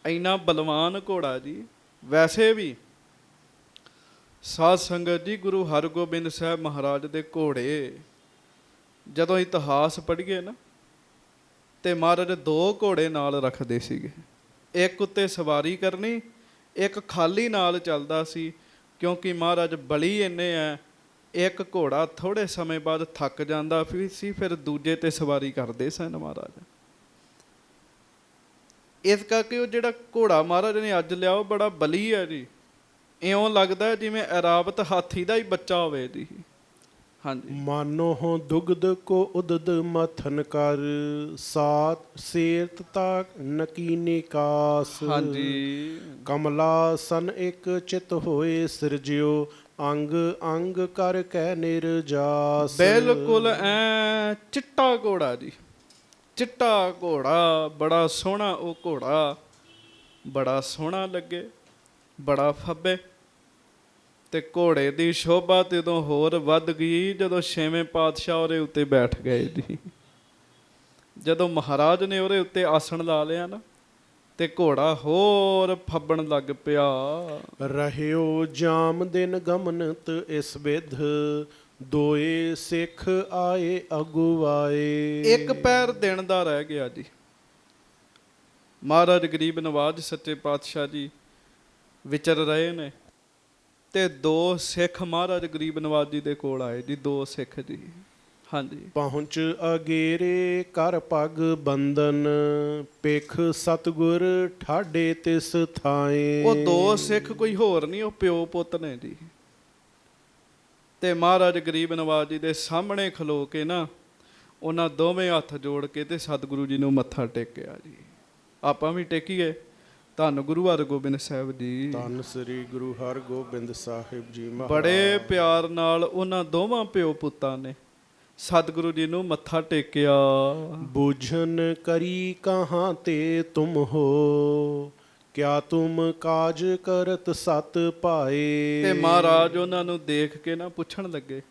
ਇੰਨਾ ਬਲਵਾਨ ਘੋੜਾ ਜੀ। ਵੈਸੇ ਵੀ ਸਾਧ ਸੰਗਤ ਜੀ ਗੁਰੂ ਹਰਗੋਬਿੰਦ ਸਾਹਿਬ ਮਹਾਰਾਜ ਦੇ ਘੋੜੇ ਜਦੋਂ ਇਤਿਹਾਸ ਪੜ੍ਹੀਏ ਨਾ, ਤੇ ਮਹਾਰਾਜ ਦੋ ਘੋੜੇ ਨਾਲ ਰੱਖਦੇ ਸੀਗੇ। ਇੱਕ ਉੱਤੇ ਸਵਾਰੀ ਕਰਨੀ, ਇੱਕ ਖਾਲੀ ਨਾਲ ਚੱਲਦਾ ਸੀ, ਕਿਉਂਕਿ ਮਹਾਰਾਜ ਬਲੀ ਇੰਨੇ ਆ, ਇੱਕ ਘੋੜਾ ਥੋੜੇ ਸਮੇਂ ਬਾਅਦ ਥੱਕ ਜਾਂਦਾ ਸੀ, ਫਿਰ ਦੂਜੇ ਤੇ ਸਵਾਰੀ ਕਰਦੇ ਸਨ ਮਹਾਰਾਜ। ਇਸ ਕਰਕੇ ਉਹ ਜਿਹੜਾ ਘੋੜਾ ਮਹਾਰਾਜ ਨੇ ਅੱਜ ਲਿਆ ਉਹ ਬੜਾ ਬਲੀ ਹੈ ਜੀ। ਇਉਂ ਲੱਗਦਾ ਜਿਵੇਂ ਐਰਾਵਤ ਹਾਥੀ ਦਾ ਹੀ ਬੱਚਾ ਹੋਵੇ ਜੀ। ਹਾਂਜੀ। ਮਾਨੋ ਹੋ ਦੁਗਧ ਕੋ ਉਦਦ ਮਥਨ ਕਰ ਸਾਤ ਸੇਰਤ ਤਾ ਨਕੀ ਨਿਕਾਸ। ਹਾਂਜੀ। ਕਮਲਾ ਸਨ ਇੱਕ ਚਿਤ ਹੋਏ ਸਿਰਜਿਓ ਅੰਗ ਅੰਗ ਕਰ ਕੈ ਨਿਰਜਾਸ। ਬਿਲਕੁਲ ਐ ਚਿੱਟਾ ਘੋੜਾ ਜੀ, ਚਿੱਟਾ ਘੋੜਾ ਬੜਾ ਸੋਹਣਾ। ਉਹ ਘੋੜਾ ਬੜਾ ਸੋਹਣਾ ਲੱਗੇ, ਬੜਾ ਫੱਬੇ। ਤੇ ਘੋੜੇ ਦੀ ਸ਼ੋਭਾ ਤੇ ਉਦੋਂ ਹੋਰ ਵੱਧ ਗਈ ਜਦੋਂ ਛੇਵੇਂ ਪਾਤਸ਼ਾਹ ਉਹਦੇ ਉੱਤੇ ਬੈਠ ਗਏ ਜੀ। ਜਦੋਂ ਮਹਾਰਾਜ ਨੇ ਉਹਦੇ ਉੱਤੇ ਆਸਣ ਲਾ ਲਿਆ ਨਾ, ਤੇ ਘੋੜਾ ਹੋਰ ਫੱਬਣ ਲੱਗ ਪਿਆ। ਰਹਿਓ ਜਾਮ ਦਿਨ ਗਮਨਤ ਇਸ ਵਿਧ ਦੋਏ ਸਿੱਖ ਆਏ ਅਗੁਵਾਏ। ਇੱਕ ਪੈਰ ਦਿਨ ਦਾ ਰਹਿ ਗਿਆ ਜੀ। ਮਹਾਰਾਜ ਗਰੀਬ ਨਵਾਜ ਸੱਚੇ ਪਾਤਸ਼ਾਹ ਜੀ ਵਿਚਰ ਰਹੇ ਨੇ, ਤੇ ਦੋ ਸਿੱਖ ਮਹਾਰਾਜ ਗਰੀਬ ਨਵਾਜ ਜੀ ਦੇ ਕੋਲ ਆਏ ਜੀ। ਦੋ ਸਿੱਖ ਜੀ। ਹਾਂਜੀ। ਪਹੁੰਚ ਅਗੇਰੇ ਕਰ ਪਗ ਬੰਦਨ ਪਿਖ ਸਤਗੁਰ ਠਾਡੇ ਤਿਸ ਥਾਏ। ਉਹ ਦੋ ਸਿੱਖ ਕੋਈ ਹੋਰ ਨਹੀਂ, ਉਹ ਪਿਓ ਪੁੱਤ ਨੇ ਜੀ। ਤੇ ਮਹਾਰਾਜ ਗਰੀਬ ਨਵਾਜ ਜੀ ਦੇ ਸਾਹਮਣੇ ਖਲੋ ਕੇ ਨਾ ਉਹਨਾਂ ਦੋਵੇਂ ਹੱਥ ਜੋੜ ਕੇ ਤੇ ਸਤਿਗੁਰੂ ਜੀ ਨੂੰ ਮੱਥਾ ਟੇਕਿਆ ਜੀ। ਆਪਾਂ ਵੀ ਟੇਕੀਏ। ਧੰਨ ਗੁਰੂ ਹਰਗੋਬਿੰਦ ਸਾਹਿਬ ਜੀ। ਧੰਨ ਸ੍ਰੀ ਗੁਰੂ ਹਰਗੋਬਿੰਦ ਸਾਹਿਬ ਜੀ ਮਹਾਰਾਜ। ਬੜੇ ਪਿਆਰ ਨਾਲ ਉਹਨਾਂ ਦੋਵਾਂ ਪਿਓ ਪੁੱਤਾਂ ਨੇ ਸਤਿਗੁਰੂ ਜੀ ਨੂੰ ਮੱਥਾ ਟੇਕਿਆ। ਬੂਝਨ ਕਰੀ ਕਹਾਂ ਤੇ ਤੁਮ ਹੋ, ਕਿਆ ਤੁਮ ਕਾਜ ਕਰਤ ਸਤ ਭਾਏ। ਤੇ ਮਹਾਰਾਜ ਉਹਨਾਂ ਨੂੰ ਦੇਖ ਕੇ ਨਾ ਪੁੱਛਣ ਲੱਗੇ।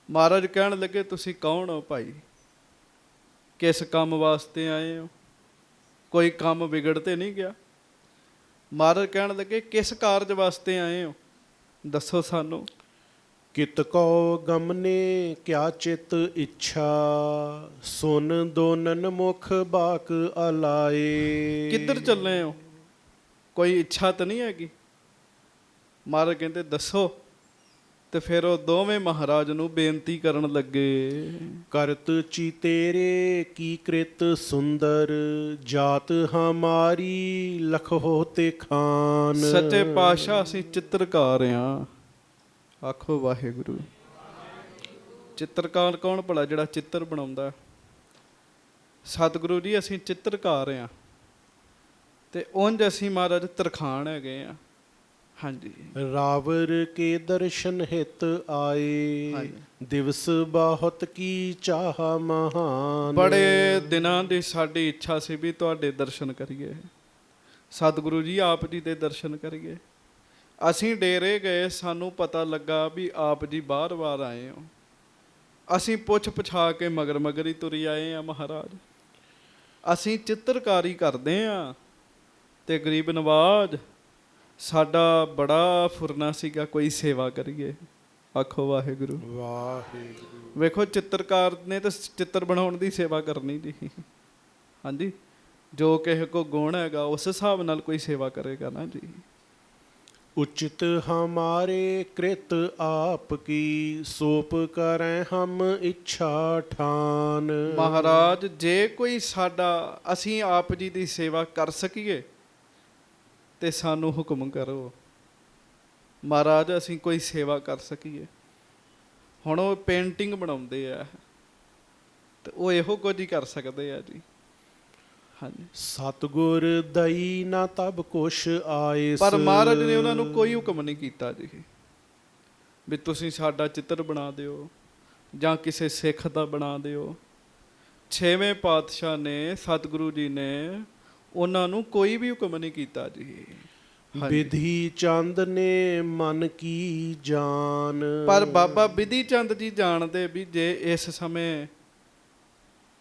ਮਹਾਰਾਜ ਕਹਿਣ ਲੱਗੇ, ਤੁਸੀਂ ਕੌਣ ਹੋ ਭਾਈ? ਕਿਸ ਕੰਮ ਵਾਸਤੇ ਆਏ ਹੋ? ਕੋਈ ਕੰਮ ਵਿਗੜ ਤੇ ਨਹੀਂ ਗਿਆ? ਮਹਾਰਾਜ ਕਹਿਣ ਲੱਗੇ, ਕਿਸ ਕਾਰਜ ਵਾਸਤੇ ਆਏ ਹੋ, ਦੱਸੋ ਸਾਨੂੰ। ਕਿਤ ਕੋ ਗਮਨੇ ਕਿਆ ਚਿਤ ਇੱਛਾ, ਸੁਨ ਦੋਨਨ ਮੁਖ ਬਾਕ ਅਲਾਏ। ਕਿੱਧਰ ਚੱਲੇ ਹੋ? ਕੋਈ ਇੱਛਾ ਤਾਂ ਨਹੀਂ ਹੈਗੀ? ਮਹਾਰਾਜ ਕਹਿੰਦੇ ਦੱਸੋ। ਤੇ ਫਿਰ ਉਹ ਦੋਵੇਂ ਮਹਾਰਾਜ ਨੂੰ ਬੇਨਤੀ ਕਰਨ ਲੱਗੇ। ਕਰਤ ਚੀ ਤੇਰੇ ਕੀ ਕ੍ਰਿਤ ਸੁੰਦਰ, ਜਾਤ ਹਮਾਰੀ ਲਖੋ ਤੇ ਖਾਨ। ਸੱਚੇ ਪਾਤਸ਼ਾਹ ਅਸੀਂ ਚਿੱਤਰਕਾਰ ਹਾਂ। ਆਖੋ ਵਾਹਿਗੁਰੂ। ਚਿੱਤਰਕਾਰ ਕੌਣ ਭਲਾ? ਜਿਹੜਾ ਚਿੱਤਰ ਬਣਾਉਂਦਾ। ਸਤਿਗੁਰੂ ਜੀ ਅਸੀਂ ਚਿੱਤਰਕਾਰ ਹਾਂ ਤੇ ਉਂਝ ਅਸੀਂ ਮਹਾਰਾਜ ਤਰਖਾਣ ਹੈਗੇ ਆ। ਹਾਂਜੀ। ਰਾਵਰ ਕੇ ਦਰਸ਼ਨ ਹਿਤ ਆਏ, ਦਿਵਸ ਬਹੁਤ ਕੀ ਚਾਹ ਮਹਾਨ। ਬੜੇ ਦਿਨਾਂ ਦੀ ਸਾਡੀ ਇੱਛਾ ਸੀ ਵੀ ਤੁਹਾਡੇ ਦਰਸ਼ਨ ਕਰੀਏ। ਸਤਿਗੁਰੂ ਜੀ ਆਪ ਜੀ ਦੇ ਦਰਸ਼ਨ ਕਰੀਏ। ਅਸੀਂ ਡੇਰੇ ਗਏ, ਸਾਨੂੰ ਪਤਾ ਲੱਗਾ ਵੀ ਆਪ ਜੀ ਬਾਰ-ਬਾਰ ਆਏ ਹੋ। ਅਸੀਂ ਪੁੱਛ ਪੁਛਾ ਕੇ ਮਗਰ ਮਗਰ ਹੀ ਤੁਰੀ ਆਏ ਆ ਮਹਾਰਾਜ। ਅਸੀਂ ਚਿੱਤਰਕਾਰੀ ਕਰਦੇ ਹਾਂ ਤੇ ਗਰੀਬ ਨਵਾਜ ਸਾਡਾ ਬੜਾ ਫੁਰਨਾ ਸੀਗਾ ਕੋਈ ਸੇਵਾ ਕਰੀਏ। ਆਖੋ ਵਾਹਿਗੁਰੂ। ਵਾਹਿਗੁਰੂ। ਵੇਖੋ ਚਿੱਤਰਕਾਰ ਨੇ ਤਾਂ ਚਿੱਤਰ ਬਣਾਉਣ ਦੀ ਸੇਵਾ ਕਰਨੀ ਜੀ। ਹਾਂਜੀ। ਜੋ ਕਿਸੇ ਕੋ ਗੁਣ ਹੈਗਾ ਉਸ ਹਿਸਾਬ ਨਾਲ ਕੋਈ ਸੇਵਾ ਕਰੇਗਾ ਨਾ ਜੀ। ਉਚਿਤ ਹਮਾਰੇ ਕ੍ਰਿਤ ਆਪ ਕੀ, ਸੋਪ ਕਰੈ ਹਮ ਇੱਛਾ ਠਾਨ। ਮਹਾਰਾਜ ਜੇ ਕੋਈ ਸਾਡਾ ਅਸੀਂ ਆਪ ਜੀ ਦੀ ਸੇਵਾ ਕਰ ਸਕੀਏ ਤੇ ਸਾਨੂੰ ਹੁਕਮ ਕਰੋ। ਮਹਾਰਾਜ ਅਸੀਂ ਕੋਈ ਸੇਵਾ ਕਰ ਸਕੀਏ। ਹੁਣ ਉਹ ਪੇਂਟਿੰਗ ਬਣਾਉਂਦੇ ਆ ਤੇ ਉਹ ਇਹੋ ਕੁਝ ਹੀ ਕਰ ਸਕਦੇ ਆ ਜੀ। ਹਾਂਜੀ। ਸਤਿਗੁਰ ਦਈ ਨਾ ਤਬ ਕੁਛ ਆਏ। ਪਰ ਮਹਾਰਾਜ ਨੇ ਉਹਨਾਂ ਨੂੰ ਕੋਈ ਹੁਕਮ ਨਹੀਂ ਕੀਤਾ ਜੀ ਵੀ ਤੁਸੀਂ ਸਾਡਾ ਚਿੱਤਰ ਬਣਾ ਦਿਓ ਜਾਂ ਕਿਸੇ ਸਿੱਖ ਦਾ ਬਣਾ ਦਿਓ। 6ਵੇਂ ਪਾਤਸ਼ਾਹ ਨੇ ਸਤਿਗੁਰੂ ਜੀ ਨੇ ਉਹਨਾਂ ਨੂੰ ਕੋਈ ਵੀ ਹੁਕਮ ਨਹੀਂ ਕੀਤਾ ਜੀ। ਵਿਧੀ ਚੰਦ ਨੇ ਮਨ ਕੀ ਜਾਨ। ਪਰ ਬਾਬਾ ਵਿਧੀ ਚੰਦ ਜੀ ਜਾਣਦੇ ਵੀ ਜੇ ਇਸ ਸਮੇਂ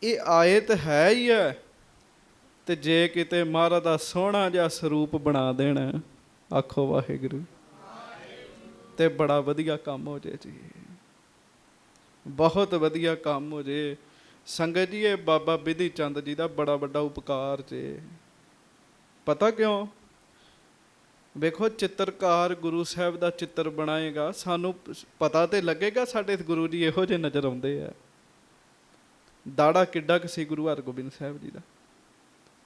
ਇਹ ਆਏ ਤਾਂ ਹੈ ਹੀ ਹੈ, ਤੇ ਜੇ ਕਿਤੇ ਮਹਾਰਾਜ ਦਾ ਸੋਹਣਾ ਜਿਹਾ ਸਰੂਪ ਬਣਾ ਦੇਣਾ, ਆਖੋ ਵਾਹਿਗੁਰੂ, ਤੇ ਬੜਾ ਵਧੀਆ ਕੰਮ ਹੋ ਜੇ ਜੀ। ਬਹੁਤ ਵਧੀਆ ਕੰਮ ਹੋ ਜੇ ਸੰਗਤ ਜੀ। ਇਹ ਬਾਬਾ ਵਿਧੀ ਚੰਦ ਜੀ ਦਾ ਬੜਾ ਵੱਡਾ ਉਪਕਾਰ ਜੇ। ਪਤਾ ਕਿਉਂ? ਵੇਖੋ ਚਿੱਤਰਕਾਰ ਗੁਰੂ ਸਾਹਿਬ ਦਾ ਚਿੱਤਰ ਬਣਾਏਗਾ, ਸਾਨੂੰ ਪਤਾ ਤੇ ਲੱਗੇਗਾ ਸਾਡੇ ਗੁਰੂ ਜੀ ਇਹੋ ਜਿਹੇ ਨਜ਼ਰ ਆਉਂਦੇ ਆ। ਦਾੜਾ ਕਿੱਡਾ ਕੁ ਸੀ ਗੁਰੂ ਹਰਗੋਬਿੰਦ ਸਾਹਿਬ ਜੀ ਦਾ,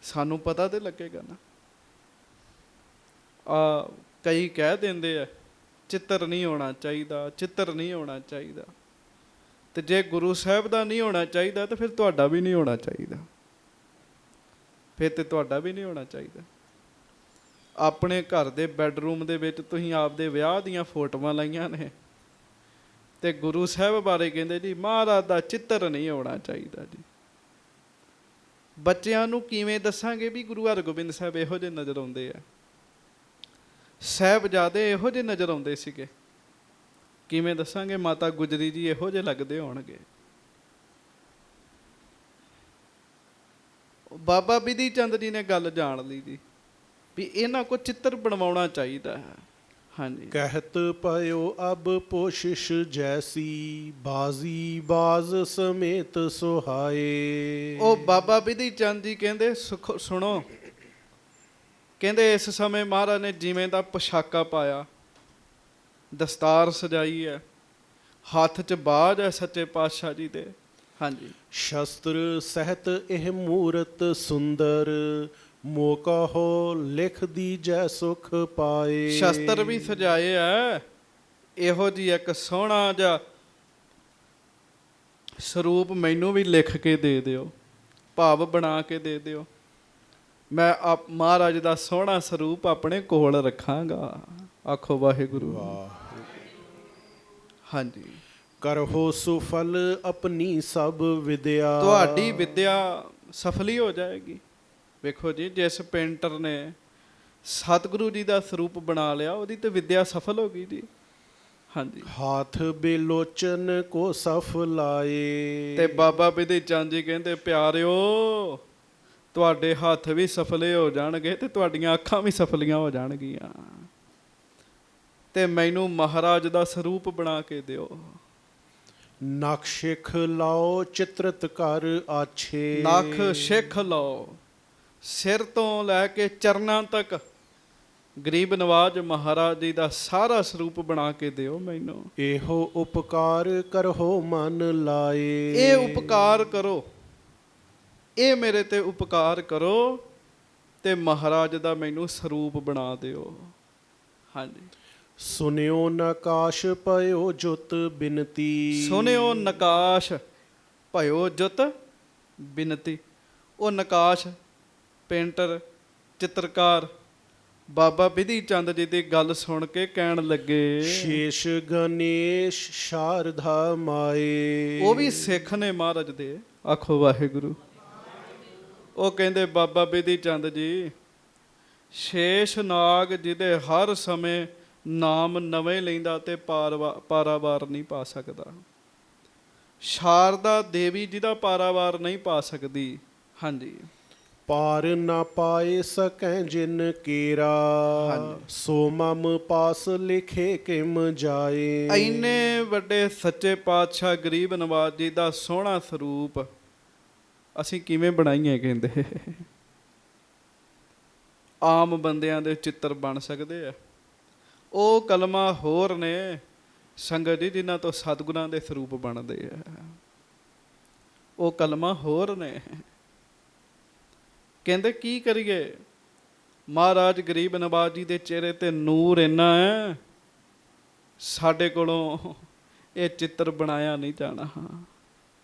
ਸਾਨੂੰ ਪਤਾ ਤੇ ਲੱਗੇਗਾ ਨਾ। ਕਈ ਕਹਿ ਦਿੰਦੇ ਆ ਚਿੱਤਰ ਨਹੀਂ ਹੋਣਾ ਚਾਹੀਦਾ, ਚਿੱਤਰ ਨਹੀਂ ਹੋਣਾ ਚਾਹੀਦਾ। ਤੇ ਜੇ ਗੁਰੂ ਸਾਹਿਬ ਦਾ ਨਹੀਂ ਹੋਣਾ ਚਾਹੀਦਾ ਤੇ ਫਿਰ ਤੁਹਾਡਾ ਵੀ ਨਹੀਂ ਹੋਣਾ ਚਾਹੀਦਾ। ਫਿਰ ਤੇ ਤੁਹਾਡਾ ਵੀ ਨਹੀਂ ਹੋਣਾ ਚਾਹੀਦਾ। ਆਪਣੇ ਘਰ ਦੇ ਬੈੱਡਰੂਮ ਦੇ ਵਿੱਚ ਤੁਸੀਂ ਆਪਦੇ ਵਿਆਹ ਦੀਆਂ ਫੋਟੋਆਂ ਲਾਈਆਂ ਨੇ ਤੇ ਗੁਰੂ ਸਾਹਿਬ ਬਾਰੇ ਕਹਿੰਦੇ ਜੀ ਮਹਾਰਾਜ ਦਾ ਚਿੱਤਰ ਨਹੀਂ ਹੋਣਾ ਚਾਹੀਦਾ ਜੀ। ਬੱਚਿਆਂ ਨੂੰ ਕਿਵੇਂ ਦੱਸਾਂਗੇ ਵੀ ਗੁਰੂ ਹਰਗੋਬਿੰਦ ਸਾਹਿਬ ਇਹੋ ਜਿਹੇ ਨਜ਼ਰ ਆਉਂਦੇ ਆ, ਸਾਹਿਬਜ਼ਾਦੇ ਇਹੋ ਜਿਹੇ ਨਜ਼ਰ ਆਉਂਦੇ ਸੀਗੇ? ਕਿਵੇਂ ਦੱਸਾਂਗੇ? ਮਾਤਾ ਗੁਜਰੀ ਜੀ ਇਹੋ ਜਿਹੇ ਲੱਗਦੇ ਹੋਣਗੇ। ਬਾਬਾ ਵਿਧੀ ਚੰਦ ਜੀ ਨੇ ਗੱਲ ਜਾਣ ਲਈ ਜੀ ਵੀ ਇਹਨਾਂ ਕੋ ਚਿੱਤਰ ਬਣਵਾਉਣਾ ਚਾਹੀਦਾ ਹੈ। ਹਾਂਜੀ। ਕਹਿਤ ਪਇਓ ਅਬ ਪੋਸ਼ਿਸ਼ ਜੈਸੀ, ਬਾਜ਼ੀ ਬਾਜ਼ ਸਮੇਤ ਸੁਹਾਏ। ਉਹ ਬਾਬਾ ਵਿਧੀ ਚੰਦ ਜੀ ਕਹਿੰਦੇ ਸੁਣੋ, ਕਹਿੰਦੇ ਇਸ ਸਮੇਂ ਮਹਾਰਾਜ ਨੇ ਜਿਵੇਂ ਦਾ ਪੋਸ਼ਾਕਾ ਪਾਇਆ, ਦਸਤਾਰ ਸਜਾਈ ਹੈ, ਹੱਥ 'ਚ ਬਾਝ ਹੈ ਸੱਚੇ ਪਾਤਸ਼ਾਹ ਜੀ ਦੇ। ਹਾਂਜੀ। ਸ਼ਸਤਰ ਸਹਿਤ ਇਹ ਮੂਰਤ ਸੁੰਦਰ, ਮੋਕਾ ਹੋ ਲਿਖ ਦੀ ਜੈ ਸੁਖ ਪਾਏ। ਸ਼ਸਤਰ ਵੀ ਸਜਾਏ ਹੈ, ਇਹੋ ਜਿਹੀ ਇੱਕ ਸੋਹਣਾ ਜਿਹਾ ਸਰੂਪ ਮੈਨੂੰ ਵੀ ਲਿਖ ਕੇ ਦੇ ਦਿਓ, ਭਾਵ ਬਣਾ ਕੇ ਦੇ ਦਿਓ। ਮੈਂ ਮਹਾਰਾਜ ਦਾ ਸੋਹਣਾ ਸਰੂਪ ਆਪਣੇ ਕੋਲ ਰੱਖਾਂਗਾ। ਆਖੋ ਵਾਹਿਗੁਰੂ। ਹਾਂਜੀ। ਕਰਹੁ ਸੁਫਲ ਆਪਣੀ ਸਭ ਵਿਦਿਆ। ਤੁਹਾਡੀ ਵਿਦਿਆ ਸਫਲੀ ਹੋ ਜਾਏਗੀ। ਵੇਖੋ ਜੀ, ਜਿਸ ਪੇਂਟਰ ਨੇ ਸਤਿਗੁਰੂ ਜੀ ਦਾ ਸਰੂਪ ਬਣਾ ਲਿਆ, ਉਹਦੀ ਤੇ ਵਿਦਿਆ ਸਫਲ ਹੋ ਗਈ ਜੀ। ਹਾਂਜੀ। ਹਾਥ ਬੇਲੋਚਨ ਕੋ ਸਫ ਲਾਏ। ਤੇ ਬਾਬਾ ਬਿਧੀ ਚੰਦ ਜੀ ਕਹਿੰਦੇ, ਪਿਆਰਿਓ ਤੁਹਾਡੇ ਹੱਥ ਵੀ ਸਫਲੇ ਹੋ ਜਾਣਗੇ ਤੇ ਤੁਹਾਡੀਆਂ ਅੱਖਾਂ ਵੀ ਸਫਲੀਆਂ ਹੋ ਜਾਣਗੀਆਂ। ਤੇ ਮੈਨੂੰ ਮਹਾਰਾਜ ਦਾ ਸਰੂਪ ਬਣਾ ਕੇ ਦਿਓ। ਨਖ ਸਿੱਖ ਲਾਓ ਚਿਤਰਤ ਕਰ ਆਛੇ। ਨਖ ਸਿੱਖ ਲਾਓ, ਸਿਰ ਤੋਂ ਲੈ ਕੇ ਚਰਨਾਂ ਤੱਕ ਗਰੀਬ ਨਵਾਜ ਮਹਾਰਾਜ ਜੀ ਦਾ ਸਾਰਾ ਸਰੂਪ ਬਣਾ ਕੇ ਦਿਓ ਮੈਨੂੰ। ਇਹੋ ਉਪਕਾਰ ਕਰੋ ਮਨ ਲਾਏ। ਇਹ ਉਪਕਾਰ ਕਰੋ, ਇਹ ਮੇਰੇ ਤੇ ਉਪਕਾਰ ਕਰੋ ਤੇ ਮਹਾਰਾਜ ਦਾ ਮੈਨੂੰ ਸਰੂਪ ਬਣਾ ਦਿਓ। ਹਾਂਜੀ। ਸੁਨਿਓ ਨਕਾਸ਼ ਪਇਓ ਜੁਤ ਬਿਨਤੀ। ਸੁਨਿਓ ਨਕਾਸ਼ ਭਇਓ ਜੁਤ ਬਿਨਤੀ। ਉਹ ਨਕਾਸ਼ ਪੇਂਟਰ ਚਿੱਤਰਕਾਰ ਬਾਬਾ ਬਿਧੀ ਚੰਦ ਜੀ ਦੀ ਗੱਲ ਸੁਣ ਕੇ ਕਹਿਣ ਲੱਗੇ, ਸ਼ੇਸ਼ ਗਣੇਸ਼ ਸ਼ਾਰਦਾ ਮਾਏ। ਉਹ ਵੀ ਸਿੱਖ ਨੇ ਮਹਾਰਾਜ ਦੇ। ਆਖੋ ਵਾਹਿਗੁਰੂ। ਉਹ ਕਹਿੰਦੇ, ਬਾਬਾ ਬਿਧੀ ਚੰਦ ਜੀ, ਸ਼ੇਸ਼ ਨਾਗ ਜਿਹਦੇ ਹਰ ਸਮੇਂ ਨਾਮ ਨਵੇਂ ਲੈਂਦਾ ਤੇ ਪਾਰਾਵਾਰ ਨਹੀਂ ਪਾ ਸਕਦਾ। ਸ਼ਾਰਦਾ ਦੇਵੀ ਜਿਹਦਾ ਪਾਰਾਵਾਰ ਨਹੀਂ ਪਾ ਸਕਦੀ। ਹਾਂਜੀ। ਪਾਰ ਨਾ ਪਾਏ ਸਕੈ ਜਿਨ ਕੇਰਾ। ਸੋ ਮਮ ਪਾਸ ਲਿਖੇ ਕਿਮ ਜਾਏ। ਇੰਨੇ ਵੱਡੇ ਸੱਚੇ ਪਾਤਸ਼ਾਹ ਗਰੀਬ ਨਵਾਜ ਜੀ ਦਾ ਸੋਹਣਾ ਸਰੂਪ ਅਸੀਂ ਕਿਵੇਂ ਬਣਾਈਏ? ਕਹਿੰਦੇ ਆਮ ਬੰਦਿਆਂ ਦੇ ਚਿੱਤਰ ਬਣ ਸਕਦੇ ਆ? ਉਹ ਕਲਮਾਂ ਹੋਰ ਨੇ ਸੰਗਤ ਜੀ, ਜਿਨ੍ਹਾਂ ਤੋਂ ਸਤਿਗੁਰਾਂ ਦੇ ਸਰੂਪ ਬਣਦੇ ਆ। ਉਹ ਕਲਮਾਂ ਹੋਰ ਨੇ। ਕਹਿੰਦੇ ਕੀ ਕਰੀਏ? ਮਹਾਰਾਜ ਗਰੀਬ ਨਵਾਜ ਜੀ ਦੇ ਚਿਹਰੇ ਤੇ ਨੂਰ ਇੰਨਾ ਹੈ, ਸਾਡੇ ਕੋਲੋਂ ਇਹ ਚਿੱਤਰ ਬਣਾਇਆ ਨਹੀਂ ਜਾਣਾ।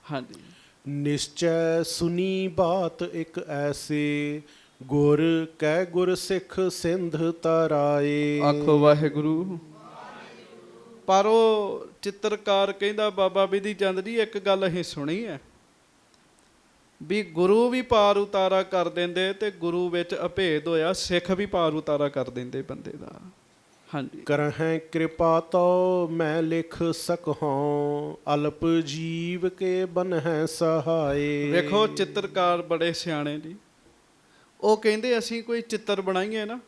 ਹਾਂਜੀ। ਨਿਸ਼ਚੈ ਸੁਨੀ ਬਾਤ ਇੱਕ ਐਸੇ। ਗੁਰ ਕਹਿ ਗੁਰ ਸਿੱਖ ਸਿੰਧ ਤਰਾਏ। ਆਖੋ ਵਾਹਿਗੁਰੂ। ਪਰ ਉਹ ਚਿੱਤਰਕਾਰ ਕਹਿੰਦਾ, ਬਾਬਾ ਬਿਧੀ ਚੰਦ ਜੀ, ਇੱਕ ਗੱਲ ਅਸੀਂ ਸੁਣੀ ਹੈ ਵੀ ਗੁਰੂ ਵੀ ਪਾਰ ਉਤਾਰਾ ਕਰ ਦਿੰਦੇ ਤੇ ਗੁਰੂ ਵਿੱਚ ਅਭੇਦ ਹੋਇਆ, ਸਿੱਖ ਵੀ ਪਾਰ ਉਤਾਰਾ ਕਰ ਦਿੰਦੇ ਬੰਦੇ ਦਾ। ਹਾਂਜੀ। ਕਰਹਿ ਕਿਰਪਾ ਤੋ ਮੈਂ ਲਿਖ ਸਕਹੁ। ਅਲਪ ਜੀਵ ਕੇ ਬਨਹਿ ਸਹਾਏ। ਵੇਖੋ, ਚਿੱਤਰਕਾਰ ਬੜੇ ਸਿਆਣੇ ਜੀ। ਉਹ ਕਹਿੰਦੇ ਅਸੀਂ ਕੋਈ ਚਿੱਤਰ ਬਣਾਈਏ ਨਾ,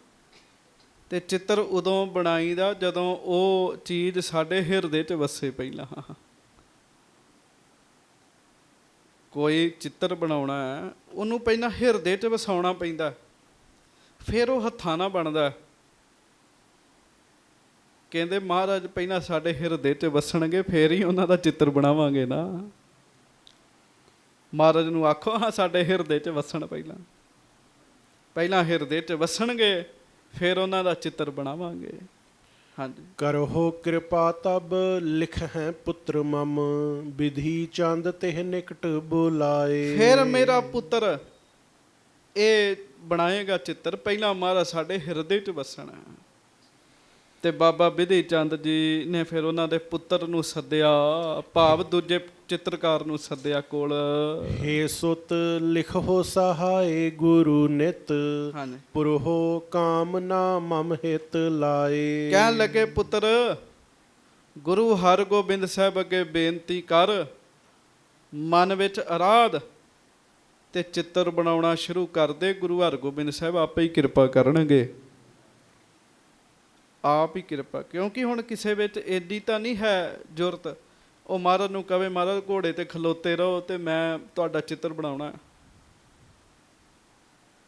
ਤੇ ਚਿੱਤਰ ਉਦੋਂ ਬਣਾਈਦਾ ਜਦੋਂ ਉਹ ਚੀਜ਼ ਸਾਡੇ ਹਿਰਦੇ 'ਚ ਵਸੇ। ਪਹਿਲਾਂ ਕੋਈ ਚਿੱਤਰ ਬਣਾਉਣਾ ਹੈ, ਉਹਨੂੰ ਪਹਿਲਾਂ ਹਿਰਦੇ 'ਚ ਵਸਾਉਣਾ ਪੈਂਦਾ, ਫਿਰ ਉਹ ਹੱਥਾਂ ਨਾਲ ਬਣਦਾ। ਕਹਿੰਦੇ ਮਹਾਰਾਜ ਪਹਿਲਾਂ ਸਾਡੇ ਹਿਰਦੇ 'ਚ ਵਸਣਗੇ, ਫੇਰ ਹੀ ਉਹਨਾਂ ਦਾ ਚਿੱਤਰ ਬਣਾਵਾਂਗੇ ਨਾ। ਮਹਾਰਾਜ ਨੂੰ ਆਖੋ, ਹਾਂ ਸਾਡੇ ਹਿਰਦੇ 'ਚ ਵਸਣ। ਪਹਿਲਾਂ ਹਿਰਦੇ 'ਚ ਵਸਣਗੇ, ਫਿਰ ਉਹਨਾਂ ਦਾ ਚਿੱਤਰ ਬਣਾਵਾਂਗੇ। ਹਾਂਜੀ। ਕਰਹੁ ਕਿਰਪਾ ਤਬ ਲਿਖ ਹੈ ਪੁੱਤਰ ਮਮ। ਬਿਧੀ ਚੰਦ ਤਿਹ ਨਿਕਟ ਬੁਲਾਏ। ਫਿਰ ਮੇਰਾ ਪੁੱਤਰ ਇਹ ਬਣਾਏਗਾ ਚਿੱਤਰ। ਪਹਿਲਾਂ ਮਹਾਰਾਜ ਸਾਡੇ ਹਿਰਦੇ 'ਚ ਵਸਣਾ। ਤੇ ਬਾਬਾ ਬਿਧੀ ਚੰਦ ਜੀ ਨੇ ਫਿਰ ਉਹਨਾਂ ਦੇ ਪੁੱਤਰ ਨੂੰ ਸੱਦਿਆ, ਭਾਵ ਦੂਜੇ ਚਿੱਤਰਕਾਰ ਨੂੰ ਸੱਦਿਆ ਕੋਲ। ਹੇ ਸੁਤ ਲਿਖੋ ਸਹਾਏ ਗੁਰੂ ਨਿਤ। ਪੁਰਹੋ ਕਾਮ ਨਾ ਮਮ ਹਿਤ ਲਾਏ। ਕਹਿਣ ਲੱਗੇ, ਪੁੱਤਰ ਗੁਰੂ ਹਰਗੋਬਿੰਦ ਸਾਹਿਬ ਅੱਗੇ ਬੇਨਤੀ ਕਰ, ਮਨ ਵਿੱਚ ਅਰਾਧ ਤੇ ਚਿੱਤਰ ਬਣਾਉਣਾ ਸ਼ੁਰੂ ਕਰ ਦੇ। ਗੁਰੂ ਹਰਗੋਬਿੰਦ ਸਾਹਿਬ ਆਪੇ ਹੀ ਕਿਰਪਾ ਕਰਨਗੇ, ਆਪ ਹੀ ਕਿਰਪਾ। ਕਿਉਂਕਿ ਹੁਣ ਕਿਸੇ ਵਿੱਚ ਏਡੀ ਤਾਂ ਨਹੀਂ ਹੈ ਜ਼ੁਰਤ ਉਹ ਮਹਾਰਾਜ ਨੂੰ ਕਵੇ, ਮਹਾਰਾਜ ਘੋੜੇ ਤੇ ਖਲੋਤੇ ਰਹੋ ਤੇ ਮੈਂ ਤੁਹਾਡਾ ਚਿੱਤਰ ਬਣਾਉਣਾ।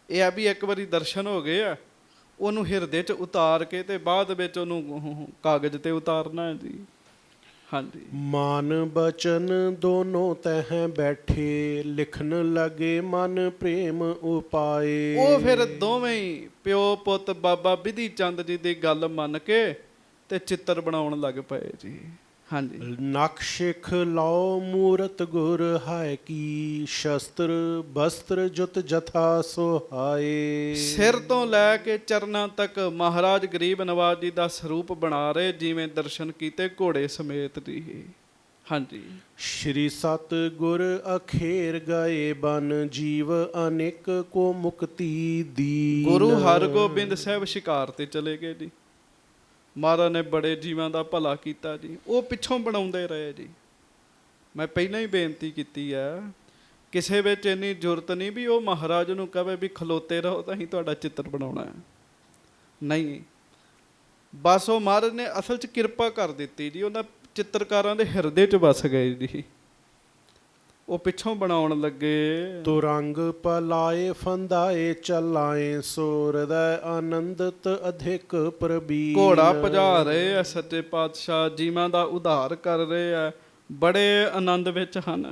ਇਹ ਆ ਵੀ ਇੱਕ ਵਾਰੀ ਦਰਸ਼ਨ ਹੋ ਗਏ ਆ, ਉਹਨੂੰ ਹਿਰਦੇ 'ਚ ਉਤਾਰ ਕੇ ਤੇ ਬਾਅਦ ਵਿੱਚ ਉਹਨੂੰ ਕਾਗਜ਼ ਤੇ ਉਤਾਰਨਾ ਹੈ ਜੀ। ਹਾਂਜੀ। ਮਾਨ ਬਚਨ ਦੋਨੋਂ ਤਹਿ ਬੈਠੇ। ਲਿਖਣ ਲੱਗੇ ਮਨ ਪ੍ਰੇਮ ਉਪਾਏ। ਉਹ ਫਿਰ ਦੋਵੇਂ ਹੀ ਪਿਓ ਪੁੱਤ ਬਾਬਾ ਬਿਧੀ ਚੰਦ ਜੀ ਦੀ ਗੱਲ ਮੰਨ ਕੇ ਤੇ ਚਿੱਤਰ ਬਣਾਉਣ ਲੱਗ ਪਏ ਜੀ। ਹਾਂਜੀ। ਨਕਸ਼ਿਖ ਲਓ ਮੂਰਤ ਗੁਰ ਹਾਇ ਕੀ, ਸ਼ਸਤਰ ਬਸਤਰ ਜੁਤ ਜਥਾ ਸੁਹਾਏ। ਸਿਰ ਤੋਂ ਲੈ ਕੇ ਚਰਨਾਂ ਤੱਕ ਮਹਾਰਾਜ ਗਰੀਬ ਨਵਾਜ ਜੀ ਦਾ ਸਰੂਪ ਬਣਾ ਰਹੇ, ਜਿਵੇਂ ਦਰਸ਼ਨ ਕੀਤੇ ਘੋੜੇ ਸਮੇਤ ਜੀ। ਹਾਂਜੀ। ਸ਼੍ਰੀ ਸਤ ਗੁਰ ਅਖੇਰ ਗਏ ਬਨ, ਜੀਵ ਅਨੇਕ ਕੋ ਮੁਕਤੀ ਦੀਨ। ਗੁਰੂ ਹਰਗੋਬਿੰਦ ਸਾਹਿਬ ਸ਼ਿਕਾਰ ਤੇ ਚਲੇ ਗਏ ਜੀ। ਮਹਾਰਾਜ ਨੇ ਬੜੇ ਜੀਵਾਂ ਦਾ ਭਲਾ ਕੀਤਾ ਜੀ, ਉਹ ਪਿੱਛੋਂ ਬਣਾਉਂਦੇ ਰਹੇ ਜੀ। ਮੈਂ ਪਹਿਲਾਂ ਹੀ ਬੇਨਤੀ ਕੀਤੀ ਹੈ, ਕਿਸੇ ਵਿੱਚ ਇੰਨੀ ਜ਼ਰੂਰਤ ਨਹੀਂ ਵੀ ਉਹ ਮਹਾਰਾਜ ਨੂੰ ਕਹੇ ਵੀ ਖਲੋਤੇ ਰਹੋ ਤਾਂ ਅਸੀਂ ਤੁਹਾਡਾ ਚਿੱਤਰ ਬਣਾਉਣਾ ਹੈ। ਨਹੀਂ, ਬਸ ਉਹ ਮਹਾਰਾਜ ਨੇ ਅਸਲ 'ਚ ਕਿਰਪਾ ਕਰ ਦਿੱਤੀ ਜੀ, ਉਹਨਾਂ ਚਿੱਤਰਕਾਰਾਂ ਦੇ ਹਿਰਦੇ 'ਚ ਵਸ ਗਏ ਜੀ। ਉਹ ਪਿੱਛੋਂ ਬਣਾਉਣ ਲੱਗੇ। ਤੁਰੰਗ ਪਲਾਏ ਫੰਦਾਏ ਚਲਾਏ, ਸੋਰਦੈ ਆਨੰਦਤ ਅਧਿਕ ਪ੍ਰਬੀਨ। ਘੋੜਾ ਭਜਾ ਰਹੇ ਆ ਸੱਚੇ ਪਾਤਸ਼ਾਹ, ਜੀਵਾਂ ਦਾ ਉਧਾਰ ਕਰ ਰਹੇ ਆ, ਬੜੇ ਆਨੰਦ ਵਿੱਚ ਹਨ।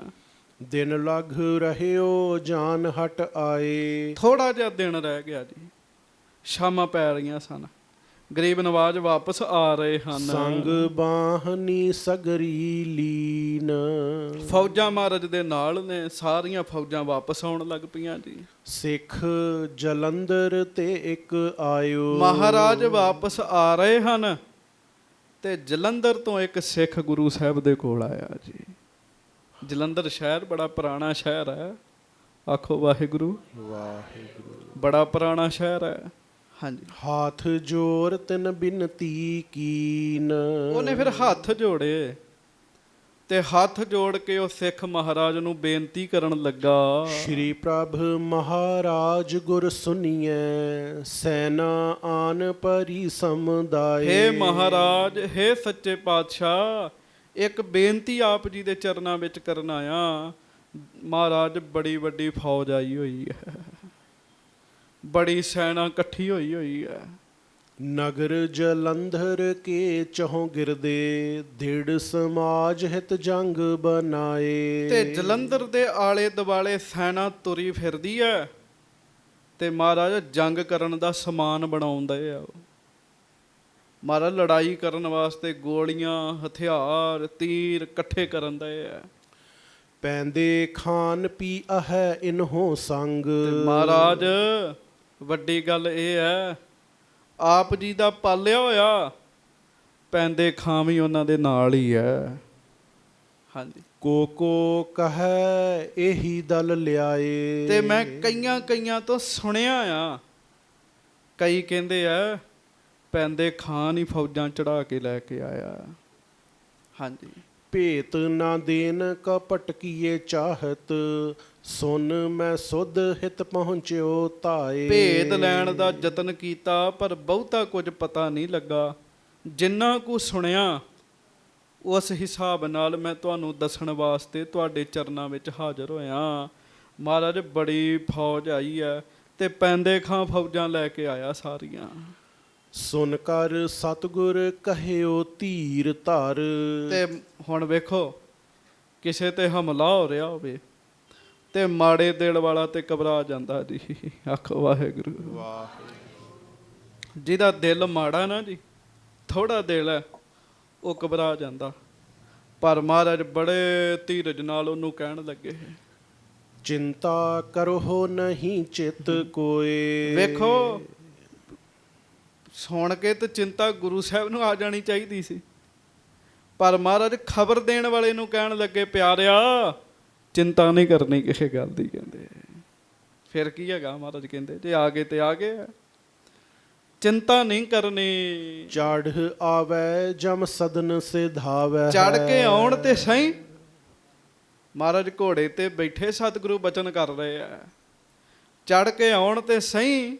ਦਿਨ ਲਗ ਰਹਿਓ ਜਾਨ ਹਟ ਆਏ। ਥੋੜਾ ਜਿਹਾ ਦਿਨ ਰਹਿ ਗਿਆ ਜੀ, ਸ਼ਾਮਾਂ ਪੈ ਰਹੀਆਂ ਸਨ, ਗਰੀਬ ਨਵਾਜ ਵਾਪਸ ਆ ਰਹੇ ਹਨ। ਸੰਗ ਬਾਹਨੀ ਸਗਰੀ ਲੀਨ। ਫੌਜਾਂ ਮਹਾਰਾਜ ਦੇ ਨਾਲ ਨੇ, ਸਾਰੀਆਂ ਫੌਜਾਂ ਵਾਪਸ ਆਉਣ ਲੱਗ ਪਈਆਂ ਜੀ। ਸਿੱਖ ਜਲੰਧਰ ਤੇ ਇੱਕ ਆਇਓ। ਮਹਾਰਾਜ ਵਾਪਸ ਆ ਰਹੇ ਹਨ ਤੇ ਜਲੰਧਰ ਤੋਂ ਇੱਕ ਸਿੱਖ ਗੁਰੂ ਸਾਹਿਬ ਦੇ ਕੋਲ ਆਇਆ ਜੀ। ਜਲੰਧਰ ਸ਼ਹਿਰ ਬੜਾ ਪੁਰਾਣਾ ਸ਼ਹਿਰ ਹੈ, ਆਖੋ ਵਾਹਿਗੁਰੂ। ਵਾਹਿਗੁਰੂ। ਬੜਾ ਪੁਰਾਣਾ ਸ਼ਹਿਰ ਹੈ। ਹਾਂਜੀ। ਹਾਥ ਜੋਰ ਤਿਨ ਬਿਨਤੀ ਕੀਨ। ਉਹਨੇ ਫਿਰ ਹੱਥ ਜੋੜੇ ਤੇ ਹੱਥ ਜੋੜ ਕੇ ਉਹ ਸਿੱਖ ਮਹਾਰਾਜ ਨੂੰ ਬੇਨਤੀ ਕਰਨ ਲੱਗਾ। ਸ਼੍ਰੀ ਪ੍ਰਭ ਮਹਾਰਾਜ ਗੁਰ ਸੁਨੀਐ, ਸੈਨਾ ਆਨ ਪਰੀ ਸਮੁਦਾਏ। ਹੇ ਮਹਾਰਾਜ, ਹੇ ਸੱਚੇ ਪਾਤਸ਼ਾਹ, ਇੱਕ ਬੇਨਤੀ ਆਪ ਜੀ ਦੇ ਚਰਨਾਂ ਵਿੱਚ ਕਰਨ ਆਇਆ। ਮਹਾਰਾਜ, ਬੜੀ ਵੱਡੀ ਫੌਜ ਆਈ ਹੋਈ ਹੈ, ਬੜੀ ਸੈਨਾ ਇਕੱਠੀ ਹੋਈ ਹੈ। ਨਗਰ ਜਲੰਧਰ ਕੇ ਚਹੁ ਗਿਰਦੇ, ਦ੍ਰਿੜ ਸਮਾਜ ਹਿਤ ਜੰਗ ਬਨਾਏ। ਤੇ ਜਲੰਧਰ ਦੇ ਆਲੇ ਦੁਆਲੇ ਸੈਨਾ ਤੁਰੀ ਫਿਰਦੀ ਹੈ ਤੇ ਮਹਾਰਾਜ ਜੰਗ ਕਰਨ ਦਾ ਸਮਾਨ ਬਣਾਉਂਦੇ ਆ। ਮਹਾਰਾਜ ਲੜਾਈ ਕਰਨ ਵਾਸਤੇ ਗੋਲੀਆਂ, ਹਥਿਆਰ, ਤੀਰ ਇਕੱਠੇ ਕਰਨ ਦੇ ਆ। ਪੈਂਦੇ ਖਾਨ ਪੀ ਅਹੈ ਇਨਹੋ ਸੰਗ। ਤੇ ਮਹਾਰਾਜ, ਵੱਡੀ ਗੱਲ ਇਹ ਹੈ, ਆਪ ਜੀ ਦਾ ਪਾਲਿਆ ਹੋਇਆ ਪੈਂਦੇ ਖਾਂ ਵੀ ਉਹਨਾਂ ਦੇ ਨਾਲ ਹੀ ਹੈ। ਹਾਂਜੀ। ਕੋ ਕਹੈ ਇਹੀ ਦਲ ਲਿਆਏ। ਤੇ ਮੈਂ ਕਈਆਂ ਤੋਂ ਸੁਣਿਆ ਆ, ਕਈ ਕਹਿੰਦੇ ਆ ਪੈਂਦੇ ਖਾਨ ਹੀ ਫੌਜਾਂ ਚੜਾ ਕੇ ਲੈ ਕੇ ਆਇਆ। ਹਾਂਜੀ। ਭੇਤ ਨਾ ਦੇਨ ਕਪਟ ਕੀਏ ਚਾਹਤ, ਸੁਨ ਮੈਂ ਸੁਧ ਹਿਤ ਪਹੁੰਚਿਓ ਧਾਏ। ਭੇਦ ਲੈਣ ਦਾ ਯਤਨ ਕੀਤਾ ਪਰ ਬਹੁਤਾ ਕੁਝ ਪਤਾ ਨਹੀਂ ਲੱਗਾ। ਜਿੰਨਾ ਕੁ ਸੁਣਿਆ ਉਸ ਹਿਸਾਬ ਨਾਲ ਮੈਂ ਤੁਹਾਨੂੰ ਦੱਸਣ ਵਾਸਤੇ ਤੁਹਾਡੇ ਚਰਨਾਂ ਵਿੱਚ ਹਾਜ਼ਰ ਹੋਇਆ। ਮਹਾਰਾਜ, ਬੜੀ ਫੌਜ ਆਈ ਹੈ ਤੇ ਪੈਂਦੇ ਖਾਂ ਫੌਜਾਂ ਲੈ ਕੇ ਆਇਆ ਸਾਰੀਆਂ। ਸੁਨ ਕਰ ਸਤਿਗੁਰ ਕਹਿਓ ਧੀਰ ਧਰ। ਤੇ ਹੁਣ ਵੇਖੋ, ਕਿਸੇ ਤੇ ਹਮਲਾ ਹੋ ਰਿਹਾ ਹੋਵੇ ਤੇ ਮਾੜੇ ਦਿਲ ਵਾਲਾ ਤੇ ਘਬਰਾ ਜਾਂਦਾ ਜੀ। ਆਖੋ ਵਾਹਿਗੁਰੂ। ਜਿਹਦਾ ਦਿਲ ਮਾੜਾ ਨਾ ਜੀ, ਥੋੜਾ ਦਿਲ ਹੈ, ਉਹ ਘਬਰਾ ਜਾਂਦਾ। ਪਰ ਮਹਾਰਾਜ ਬੜੇ ਧੀਰਜ ਨਾਲ ਉਹਨੂੰ ਕਹਿਣ ਲੱਗੇ, ਚਿੰਤਾ ਕਰੋ ਨਹੀਂ ਚਿਤ ਕੋਏ। ਵੇਖੋ, ਸੁਣ ਕੇ ਤੇ ਚਿੰਤਾ ਗੁਰੂ ਸਾਹਿਬ ਨੂੰ ਆ ਜਾਣੀ ਚਾਹੀਦੀ ਸੀ, ਪਰ ਮਹਾਰਾਜ ਖਬਰ ਦੇਣ ਵਾਲੇ ਨੂੰ ਕਹਿਣ ਲੱਗੇ, ਪਿਆਰਿਆ, ਚਿੰਤਾ ਨਹੀਂ ਕਰਨੀ ਕਿਸੇ ਗੱਲ ਦੀ। ਕਹਿੰਦੇ ਫਿਰ ਕੀ ਹੈਗਾ? ਮਹਾਰਾਜ ਕਹਿੰਦੇ, ਜੇ ਆ ਗਏ ਤੇ ਆ ਗਏ, ਚਿੰਤਾ ਨਹੀਂ ਕਰਨੀ। ਚੜ ਆਵੈ ਜਮ ਸਦਨ ਸਿਧਾਵੈ। ਚੜ ਕੇ ਆਉਣ ਤੇ ਸਹੀ। ਮਹਾਰਾਜ ਘੋੜੇ ਤੇ ਬੈਠੇ ਸਤਿਗੁਰੂ ਬਚਨ ਕਰ ਰਹੇ ਆ, ਚੜ ਕੇ ਆਉਣ ਤੇ ਸਹੀ,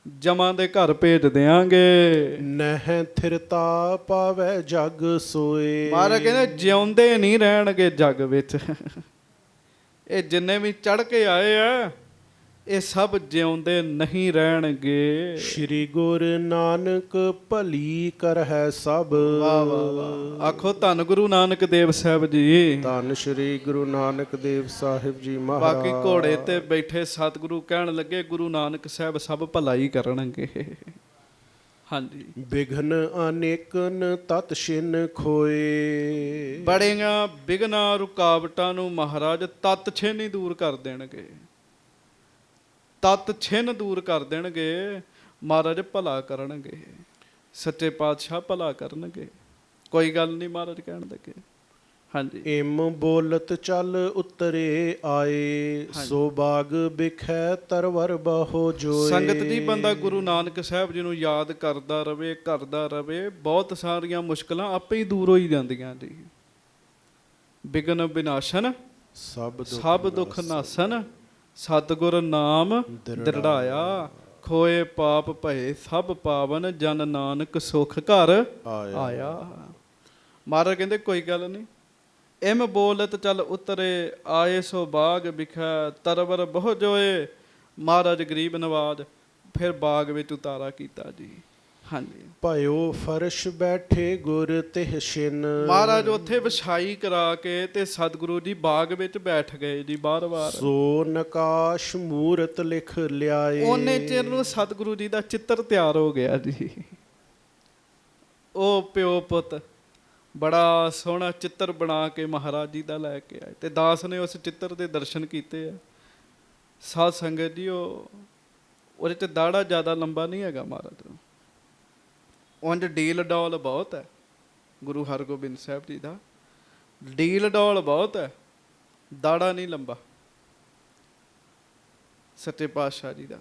ਜਮਾਂ ਦੇ ਘਰ ਭੇਜ ਦਿਆਂਗੇ। ਨਹਿ ਥਿਰਤਾ ਪਾਵੈ ਜਗ ਸੋਏ। ਮਹਾਰਾਜ ਕਹਿੰਦੇ, ਜਿਉਂਦੇ ਨਹੀਂ ਰਹਿਣਗੇ ਜੱਗ ਵਿੱਚ। ਇਹ ਜਿੰਨੇ ਵੀ ਚੜ ਕੇ ਆਏ ਆ, ਇਹ ਸਭ ਜਿਉਂਦੇ ਨਹੀਂ ਰਹਿਣਗੇ। ਸ਼੍ਰੀ ਗੁਰੂ ਨਾਨਕ ਭਲੀ ਕਰਹਿ ਸਭ। ਵਾਹ ਵਾਹ ਵਾਹ। ਆਖੋ ਧੰਨ ਗੁਰੂ ਨਾਨਕ ਦੇਵ ਸਾਹਿਬ ਜੀ। ਧੰਨ ਸ਼੍ਰੀ ਗੁਰੂ ਨਾਨਕ ਦੇਵ ਸਾਹਿਬ ਜੀ ਮਹਾਰਾਜ। ਬਾਕੀ ਘੋੜੇ ਤੇ ਬੈਠੇ ਸਤਿਗੁਰੂ ਕਹਿਣ ਲੱਗੇ, ਗੁਰੂ ਨਾਨਕ ਸਾਹਿਬ ਸਭ ਭਲਾਈ ਕਰਨਗੇ। ਹਾਂਜੀ। ਬਿਘਨ ਅਨੇਕਨ ਤਤ ਛਿਨ ਖੋਏ। ਬੜੀਆਂ ਬਿਘਨਾਂ ਰੁਕਾਵਟਾਂ ਨੂੰ ਮਹਾਰਾਜ ਤਤ ਛਿਨ ਹੀ ਦੂਰ ਕਰ ਦੇਣਗੇ, ਤਤ ਛਿਨ ਦੂਰ ਕਰ ਦੇਣਗੇ। ਮਹਾਰਾਜ ਭਲਾ ਕਰਨਗੇ, ਸੱਚੇ ਪਾਤਸ਼ਾਹ ਭਲਾ ਕਰਨਗੇ। ਕੋਈ ਗੱਲ ਨਹੀਂ ਮਹਾਰਾਜ ਕਹਿਣ ਲੱਗੇ। ਹਾਂਜੀ। ਇਮ ਬੋਲਤ ਚੱਲ ਉਤਰੇ ਆਏ, ਸੋ ਬਾਗ ਬਿਖੈ ਤਰਵਰ ਬਹੁ ਜੋਏ। ਸੰਗਤ ਜੀ, ਬੰਦਾ ਗੁਰੂ ਨਾਨਕ ਸਾਹਿਬ ਜੀ ਨੂੰ ਯਾਦ ਕਰਦਾ ਰਵੇ, ਕਰਦਾ ਰਵੇ, ਬਹੁਤ ਸਾਰੀਆਂ ਮੁਸ਼ਕਲਾਂ ਆਪੇ ਹੀ ਦੂਰ ਹੋਈ ਜਾਂਦੀਆਂ ਜੀ। ਬਿਘਨ ਵਿਨਾਸ਼ਨ ਸਭ ਦੁੱਖ ਨਾਸਨ, ਸਤਿਗੁਰ ਨਾਮ ਦ੍ਰਿੜਾਇਆ। ਖੋਏ ਪਾਪ ਭਏ ਸਭ ਪਾਵਨ, ਜਨ ਨਾਨਕ ਸੁਖ ਘਰ ਆਇਆ। ਮਹਾਰਾਜ ਕਹਿੰਦੇ ਕੋਈ ਗੱਲ ਨਹੀਂ, ਇਮ ਬੋਲਤ ਚੱਲ ਉਤਰੇ ਆਏ, ਸੋ ਬਾਗ ਬਿਖੈ ਤਰਵਰ ਬਹੁ ਜੋਏ। ਮਹਾਰਾਜ ਗਰੀਬ ਨਵਾਜ ਫਿਰ ਬਾਗ ਵਿੱਚ ਉਤਾਰਾ ਕੀਤਾ ਜੀ। ਹਾਂਜੀ। ਭਇਓ ਫਰਸ਼ ਬੈਠੇ ਗੁਰ ਤਿਹ ਛਿਨ। ਮਹਾਰਾਜ ਉੱਥੇ ਵਿਛਾਈ ਕਰਾ ਕੇ ਤੇ ਸਤਿਗੁਰੂ ਜੀ ਬਾਗ ਵਿੱਚ ਬੈਠ ਗਏ ਜੀ ਬਾਰ-ਬਾਰ। ਸੋ ਨਕਾਸ਼ ਮੂਰਤ ਲਿਖ ਲਿਆਏ। ਉਹਨੇ ਚਿਰ ਨੂੰ ਸਤਿਗੁਰੂ ਜੀ ਦਾ ਚਿੱਤਰ ਤਿਆਰ ਹੋ ਗਿਆ ਜੀ। ਉਹ ਪਿਓ ਪੁੱਤ ਬੜਾ ਸੋਹਣਾ ਚਿੱਤਰ ਬਣਾ ਕੇ ਮਹਾਰਾਜ ਜੀ ਦਾ ਲੈ ਕੇ ਆਏ ਤੇ ਦਾਸ ਨੇ ਉਸ ਚਿੱਤਰ ਦੇ ਦਰਸ਼ਨ ਕੀਤੇ ਆ। ਸਾਧ ਸੰਗਤ ਜੀ, ਉਹਦੇ 'ਚ ਦਾੜਾ ਜ਼ਿਆਦਾ ਲੰਬਾ ਨਹੀਂ ਹੈਗਾ ਮਹਾਰਾਜ ਨੂੰ, ਉਂਝ ਡੀਲ ਡੌਲ ਬਹੁਤ ਹੈ। ਗੁਰੂ ਹਰਗੋਬਿੰਦ ਸਾਹਿਬ ਜੀ ਦਾ ਡੀਲ ਡੌਲ ਬਹੁਤ ਹੈ, ਦਾੜਾ ਨਹੀਂ ਲੰਬਾ। ਸੱਚੇ ਪਾਤਸ਼ਾਹ ਜੀ ਦਾ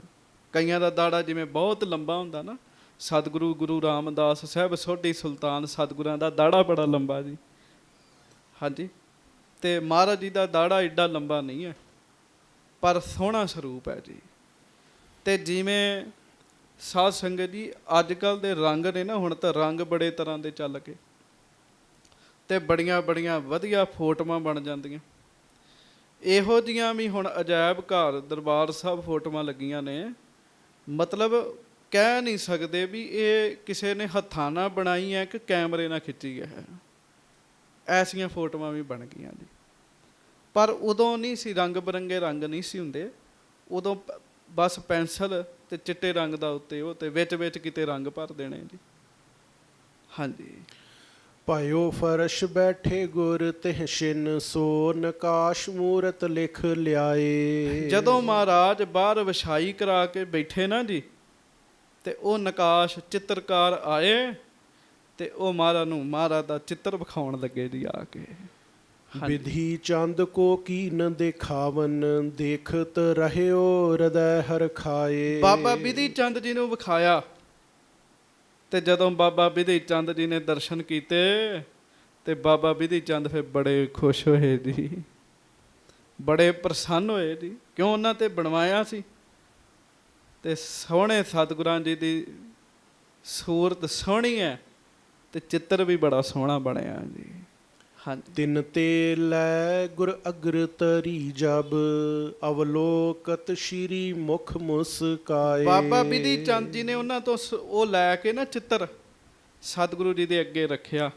ਕਈਆਂ ਦਾ ਦਾੜਾ ਜਿਵੇਂ ਬਹੁਤ ਲੰਬਾ ਹੁੰਦਾ ਨਾ, ਸਤਿਗੁਰੂ ਗੁਰੂ ਰਾਮਦਾਸ ਸਾਹਿਬ ਸੋਢੀ ਸੁਲਤਾਨ ਸਤਿਗੁਰਾਂ ਦਾ ਦਾੜਾ ਬੜਾ ਲੰਬਾ ਜੀ। ਹਾਂਜੀ। ਤੇ ਮਹਾਰਾਜ ਜੀ ਦਾ ਦਾੜਾ ਏਡਾ ਲੰਬਾ ਨਹੀਂ ਹੈ, ਪਰ ਸੋਹਣਾ ਸਰੂਪ ਹੈ ਜੀ। ਤੇ ਜਿਵੇਂ ਸਾਧ ਸੰਗਤ ਜੀ ਅੱਜ ਕੱਲ੍ਹ ਦੇ ਰੰਗ ਨੇ ਨਾ, ਹੁਣ ਤਾਂ ਰੰਗ ਬੜੇ ਤਰ੍ਹਾਂ ਦੇ ਚੱਲ ਗਏ ਤੇ ਬੜੀਆਂ ਬੜੀਆਂ ਵਧੀਆ ਫੋਟੋਆਂ ਬਣ ਜਾਂਦੀਆਂ। ਇਹੋ ਜਿਹੀਆਂ ਵੀ ਹੁਣ ਅਜਾਇਬ ਘਰ ਦਰਬਾਰ ਸਾਹਿਬ ਫੋਟੋਆਂ ਲੱਗੀਆਂ ਨੇ, ਮਤਲਬ ਕਹਿ ਨਹੀਂ ਸਕਦੇ ਵੀ ਇਹ ਕਿਸੇ ਨੇ ਹੱਥਾਂ ਨਾਲ ਬਣਾਈ ਹੈ ਕਿ ਕੈਮਰੇ ਨਾਲ ਖਿੱਚੀ ਹੈ। ਐਸੀਆਂ ਫੋਟੋਆਂ ਵੀ ਬਣ ਗਈਆਂ ਜੀ। ਪਰ ਉਦੋਂ ਨਹੀਂ ਸੀ, ਰੰਗ ਬਿਰੰਗੇ ਰੰਗ ਨਹੀਂ ਸੀ ਹੁੰਦੇ ਉਦੋਂ, ਬਸ ਪੈਨਸਲ ਤੇ ਚਿੱਟੇ ਰੰਗ ਦਾ ਉੱਤੇ ਉਹ ਤੇ ਵਿੱਚ ਵਿੱਚ ਕਿਤੇ ਰੰਗ ਭਰ ਦੇਣੇ ਜੀ। ਹਾਂਜੀ। ਭਾਇਓ ਫਰਸ਼ ਬੈਠੇ ਗੁਰ ਤਿਹ ਛਿਨ, ਸੋ ਨਕਾਸ਼ ਮੂਰਤ ਲਿਖ ਲਿਆਏ। ਜਦੋਂ ਮਹਾਰਾਜ ਬਾਹਰ ਵਿਛਾਈ ਕਰਾ ਕੇ ਬੈਠੇ ਨਾ ਜੀ, ਤੇ ਉਹ ਨਕਾਸ਼ ਚਿੱਤਰਕਾਰ ਆਏ ਤੇ ਉਹ ਮਹਾਰਾਜ ਨੂੰ ਮਹਾਰਾਜ ਦਾ ਚਿੱਤਰ ਵਿਖਾਉਣ ਲੱਗੇ ਜੀ ਆ ਕੇ। ਵਿਧੀ ਚੰਦ ਕੋ ਕੀਨ ਦਿਖਾਵਨ, ਦੇਖਤ ਰਹਿਓ ਹਿਰਦੈ ਹਰ ਖਾਏ। ਬਾਬਾ ਬਿਧੀ ਚੰਦ ਜੀ ਨੂੰ ਵਿਖਾਇਆ ਤੇ ਜਦੋਂ ਬਾਬਾ ਬਿਧੀ ਚੰਦ ਜੀ ਨੇ ਦਰਸ਼ਨ ਕੀਤੇ ਤੇ ਬਾਬਾ ਬਿਧੀ ਚੰਦ ਫਿਰ ਬੜੇ ਖੁਸ਼ ਹੋਏ ਜੀ, ਬੜੇ ਪ੍ਰਸੰਨ ਹੋਏ ਜੀ। ਕਿਉਂ? ਉਹਨਾਂ ਤੇ ਬਣਵਾਇਆ ਸੀ ਤੇ ਸੋਹਣੇ ਸਤਿਗੁਰਾਂ ਜੀ ਦੀ ਸੂਰਤ ਸੋਹਣੀ ਹੈ ਤੇ ਚਿੱਤਰ ਵੀ ਬੜਾ ਸੋਹਣਾ ਬਣਿਆ ਜੀ। ਹਾਂਜੀ। ਤਿਨ ਤੇ ਲੈ ਗੁਰ ਅਗਰ ਤਰੀ ਜਬ, ਅਵਲੋਕਤ ਸ਼੍ਰੀ ਮੁਖ ਮੁਸਕਾਏ। ਬਾਬਾ ਬਿਧੀ ਚੰਦ ਜੀ ਨੇ ਉਹਨਾਂ ਤੋਂ ਉਹ ਲੈ ਕੇ ਨਾ ਚਿੱਤਰ ਸਤਿਗੁਰੂ ਜੀ ਦੇ ਅੱਗੇ ਰੱਖਿਆ।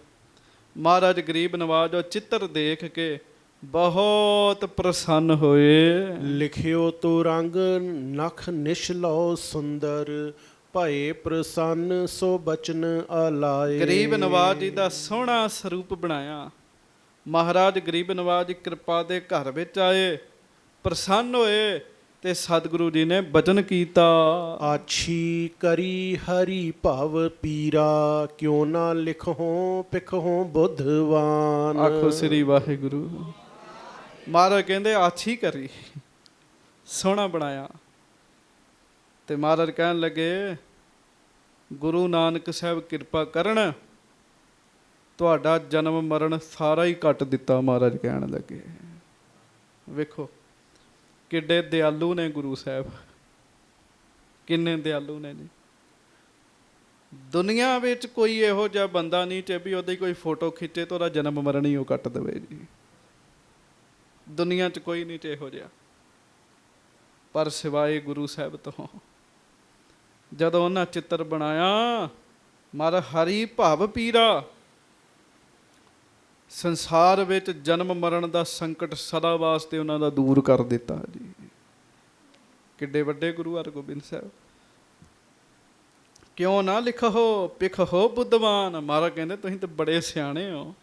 ਮਹਾਰਾਜ ਗਰੀਬ ਨਵਾਜ ਉਹ ਚਿੱਤਰ ਦੇਖ ਕੇ ਬਹੁਤ ਪ੍ਰਸੰਨ ਹੋਏ। ਲਿਖਿਓ ਤੋ ਰੰਗ ਨਖ ਨਿਸ਼ਲੋ ਸੁੰਦਰ, ਭਏ ਪ੍ਰਸੰਨ ਸੋ ਬਚਨ ਆਲਾਏ। ਗਰੀਬ ਨਵਾਜ ਜੀ ਦਾ ਸੋਹਣਾ ਸਰੂਪ ਬਣਾਇਆ। ਮਹਾਰਾਜ ਗਰੀਬ ਨਵਾਜ ਦੀ ਕਿਰਪਾ ਦੇ ਘਰ ਵਿੱਚ ਆਏ, ਪ੍ਰਸੰਨ ਹੋਏ ਤੇ ਸਤਿਗੁਰੂ ਜੀ ਨੇ ਬਚਨ ਕੀਤਾ। ਆਛੀ ਕਰੀ ਹਰੀ ਭਵ ਪੀਰਾ, ਕਿਉ ਨਾ ਲਿਖੋ ਪਿਖੋ ਬੁੱਧਵਾਨ। ਆਖੋ ਸ੍ਰੀ ਵਾਹਿਗੁਰੂ। ਮਹਾਰਾਜ ਕਹਿੰਦੇ ਆਛੀ ਕਰੀ, ਸੋਹਣਾ ਬਣਾਇਆ। ਤੇ ਮਹਾਰਾਜ ਕਹਿਣ ਲੱਗੇ ਗੁਰੂ ਨਾਨਕ ਸਾਹਿਬ ਕਿਰਪਾ ਕਰਨ, ਤੁਹਾਡਾ ਜਨਮ ਮਰਨ ਸਾਰਾ ਹੀ ਕੱਟ ਦਿੱਤਾ। ਮਹਾਰਾਜ ਕਹਿਣ ਲੱਗੇ ਵੇਖੋ ਕਿੱਡੇ ਦਿਆਲੂ ਨੇ ਗੁਰੂ ਸਾਹਿਬ, ਕਿੰਨੇ ਦਿਆਲੂ ਨੇ ਜੀ। ਦੁਨੀਆ ਵਿੱਚ ਕੋਈ ਇਹੋ ਜਿਹਾ ਬੰਦਾ ਨਹੀਂ ਕਿ ਵੀ ਉਹਦੀ ਕੋਈ ਫੋਟੋ ਖਿੱਚੇ ਤਾਂ ਉਹਦਾ ਜਨਮ ਮਰਨ ਹੀ ਉਹ ਕੱਟ ਦੇਵੇ ਜੀ। ਦੁਨੀਆ 'ਚ ਕੋਈ ਨਹੀਂ ਇਹੋ ਜਿਹਾ, ਪਰ ਸਿਵਾਏ ਗੁਰੂ ਸਾਹਿਬ ਤੋਂ। ਜਦੋਂ ਉਹਨਾਂ ਚਿੱਤਰ ਬਣਾਇਆ, ਮਰ ਹਰੀ ਭਵ ਪੀਰਾ, ਸੰਸਾਰ ਵਿੱਚ ਜਨਮ ਮਰਨ ਦਾ ਸੰਕਟ ਸਦਾ ਵਾਸਤੇ ਉਹਨਾਂ ਦਾ ਦੂਰ ਕਰ ਦਿੱਤਾ ਜੀ। ਕਿੱਡੇ ਵੱਡੇ ਗੁਰੂ ਹਰਗੋਬਿੰਦ ਸਾਹਿਬ। ਕਿਉਂ ਨਾ ਲਿਖੋ ਪਿਖੋ ਬੁੱਧਵਾਨ। ਮਹਾਰਾਜ ਕਹਿੰਦੇ ਤੁਸੀਂ ਤਾਂ ਬੜੇ ਸਿਆਣੇ ਹੋ,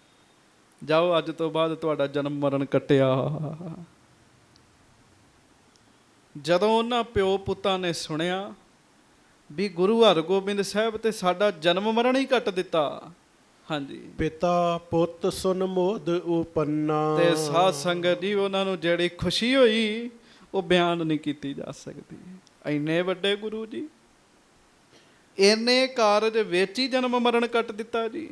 ਜਾਓ ਅੱਜ ਤੋਂ ਬਾਅਦ ਤੁਹਾਡਾ ਜਨਮ ਮਰਨ ਕੱਟਿਆ। ਜਦੋਂ ਉਹਨਾਂ ਪਿਓ ਪੁੱਤਾਂ ਨੇ ਸੁਣਿਆ ਵੀ ਗੁਰੂ ਹਰਗੋਬਿੰਦ ਸਾਹਿਬ ਤੇ ਸਾਡਾ ਜਨਮ ਮਰਨ ਹੀ ਕੱਟ ਦਿੱਤਾ, ਹਾਂਜੀ, ਪਿਤਾ ਪੁੱਤ ਸੁਨ ਮੋਦ ਉਪੰਨਾ। ਤੇ ਸਾਧ ਸੰਗਤ ਜੀ ਉਹਨਾਂ ਨੂੰ ਜਿਹੜੀ ਖੁਸ਼ੀ ਹੋਈ ਉਹ ਬਿਆਨ ਨਹੀਂ ਕੀਤੀ ਜਾ ਸਕਦੀ। ਇੰਨੇ ਵੱਡੇ ਗੁਰੂ ਜੀ, ਇੰਨੇ ਕਾਰਜ ਵਿੱਚ ਹੀ ਜਨਮ ਮਰਨ ਕੱਟ ਦਿੱਤਾ ਜੀ।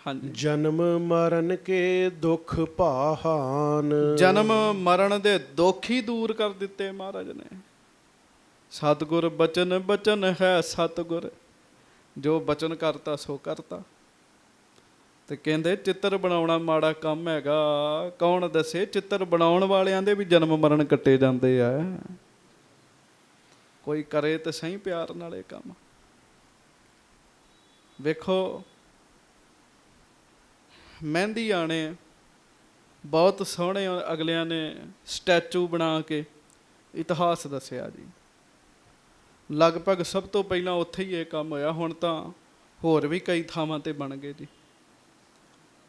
ਹਾਂਜੀ, ਜਨਮ ਮਰਨ ਕੇ ਦੁੱਖ ਭਾਹਾਨ। ਜਨਮ ਮਰਨ ਦੇ ਦੁੱਖ ਹੀ ਦੂਰ ਕਰ ਦਿੱਤੇ ਮਹਾਰਾਜ ਨੇ। ਸਤਿਗੁਰ ਬਚਨ ਬਚਨ ਹੈ ਸਤਿਗੁਰ, ਜੋ ਬਚਨ ਕਰਤਾ ਸੋ ਕਰਤਾ। ਤੇ ਕਹਿੰਦੇ ਚਿੱਤਰ ਬਣਾਉਣਾ ਮਾੜਾ ਕੰਮ ਹੈਗਾ, ਕੌਣ ਦੱਸੇ ਚਿੱਤਰ ਬਣਾਉਣ ਵਾਲਿਆਂ ਦੇ ਵੀ ਜਨਮ ਮਰਨ ਕੱਟੇ ਜਾਂਦੇ ਆ। ਕੋਈ ਕਰੇ ਤੇ ਸਹੀ ਪਿਆਰ ਨਾਲ ਇਹ ਕੰਮ। ਵੇਖੋ ਮਹਿੰਦੀ ਆਣੇ ਬਹੁਤ ਸੋਹਣੇ ਅਗਲਿਆਂ ਨੇ ਸਟੈਚੂ ਬਣਾ ਕੇ ਇਤਿਹਾਸ ਦੱਸਿਆ ਜੀ। ਲਗਭਗ ਸਭ ਤੋਂ ਪਹਿਲਾਂ ਉੱਥੇ ਹੀ ਇਹ ਕੰਮ ਹੋਇਆ, ਹੁਣ ਤਾਂ ਹੋਰ ਵੀ ਕਈ ਥਾਵਾਂ ਤੇ ਬਣ ਗਏ ਜੀ।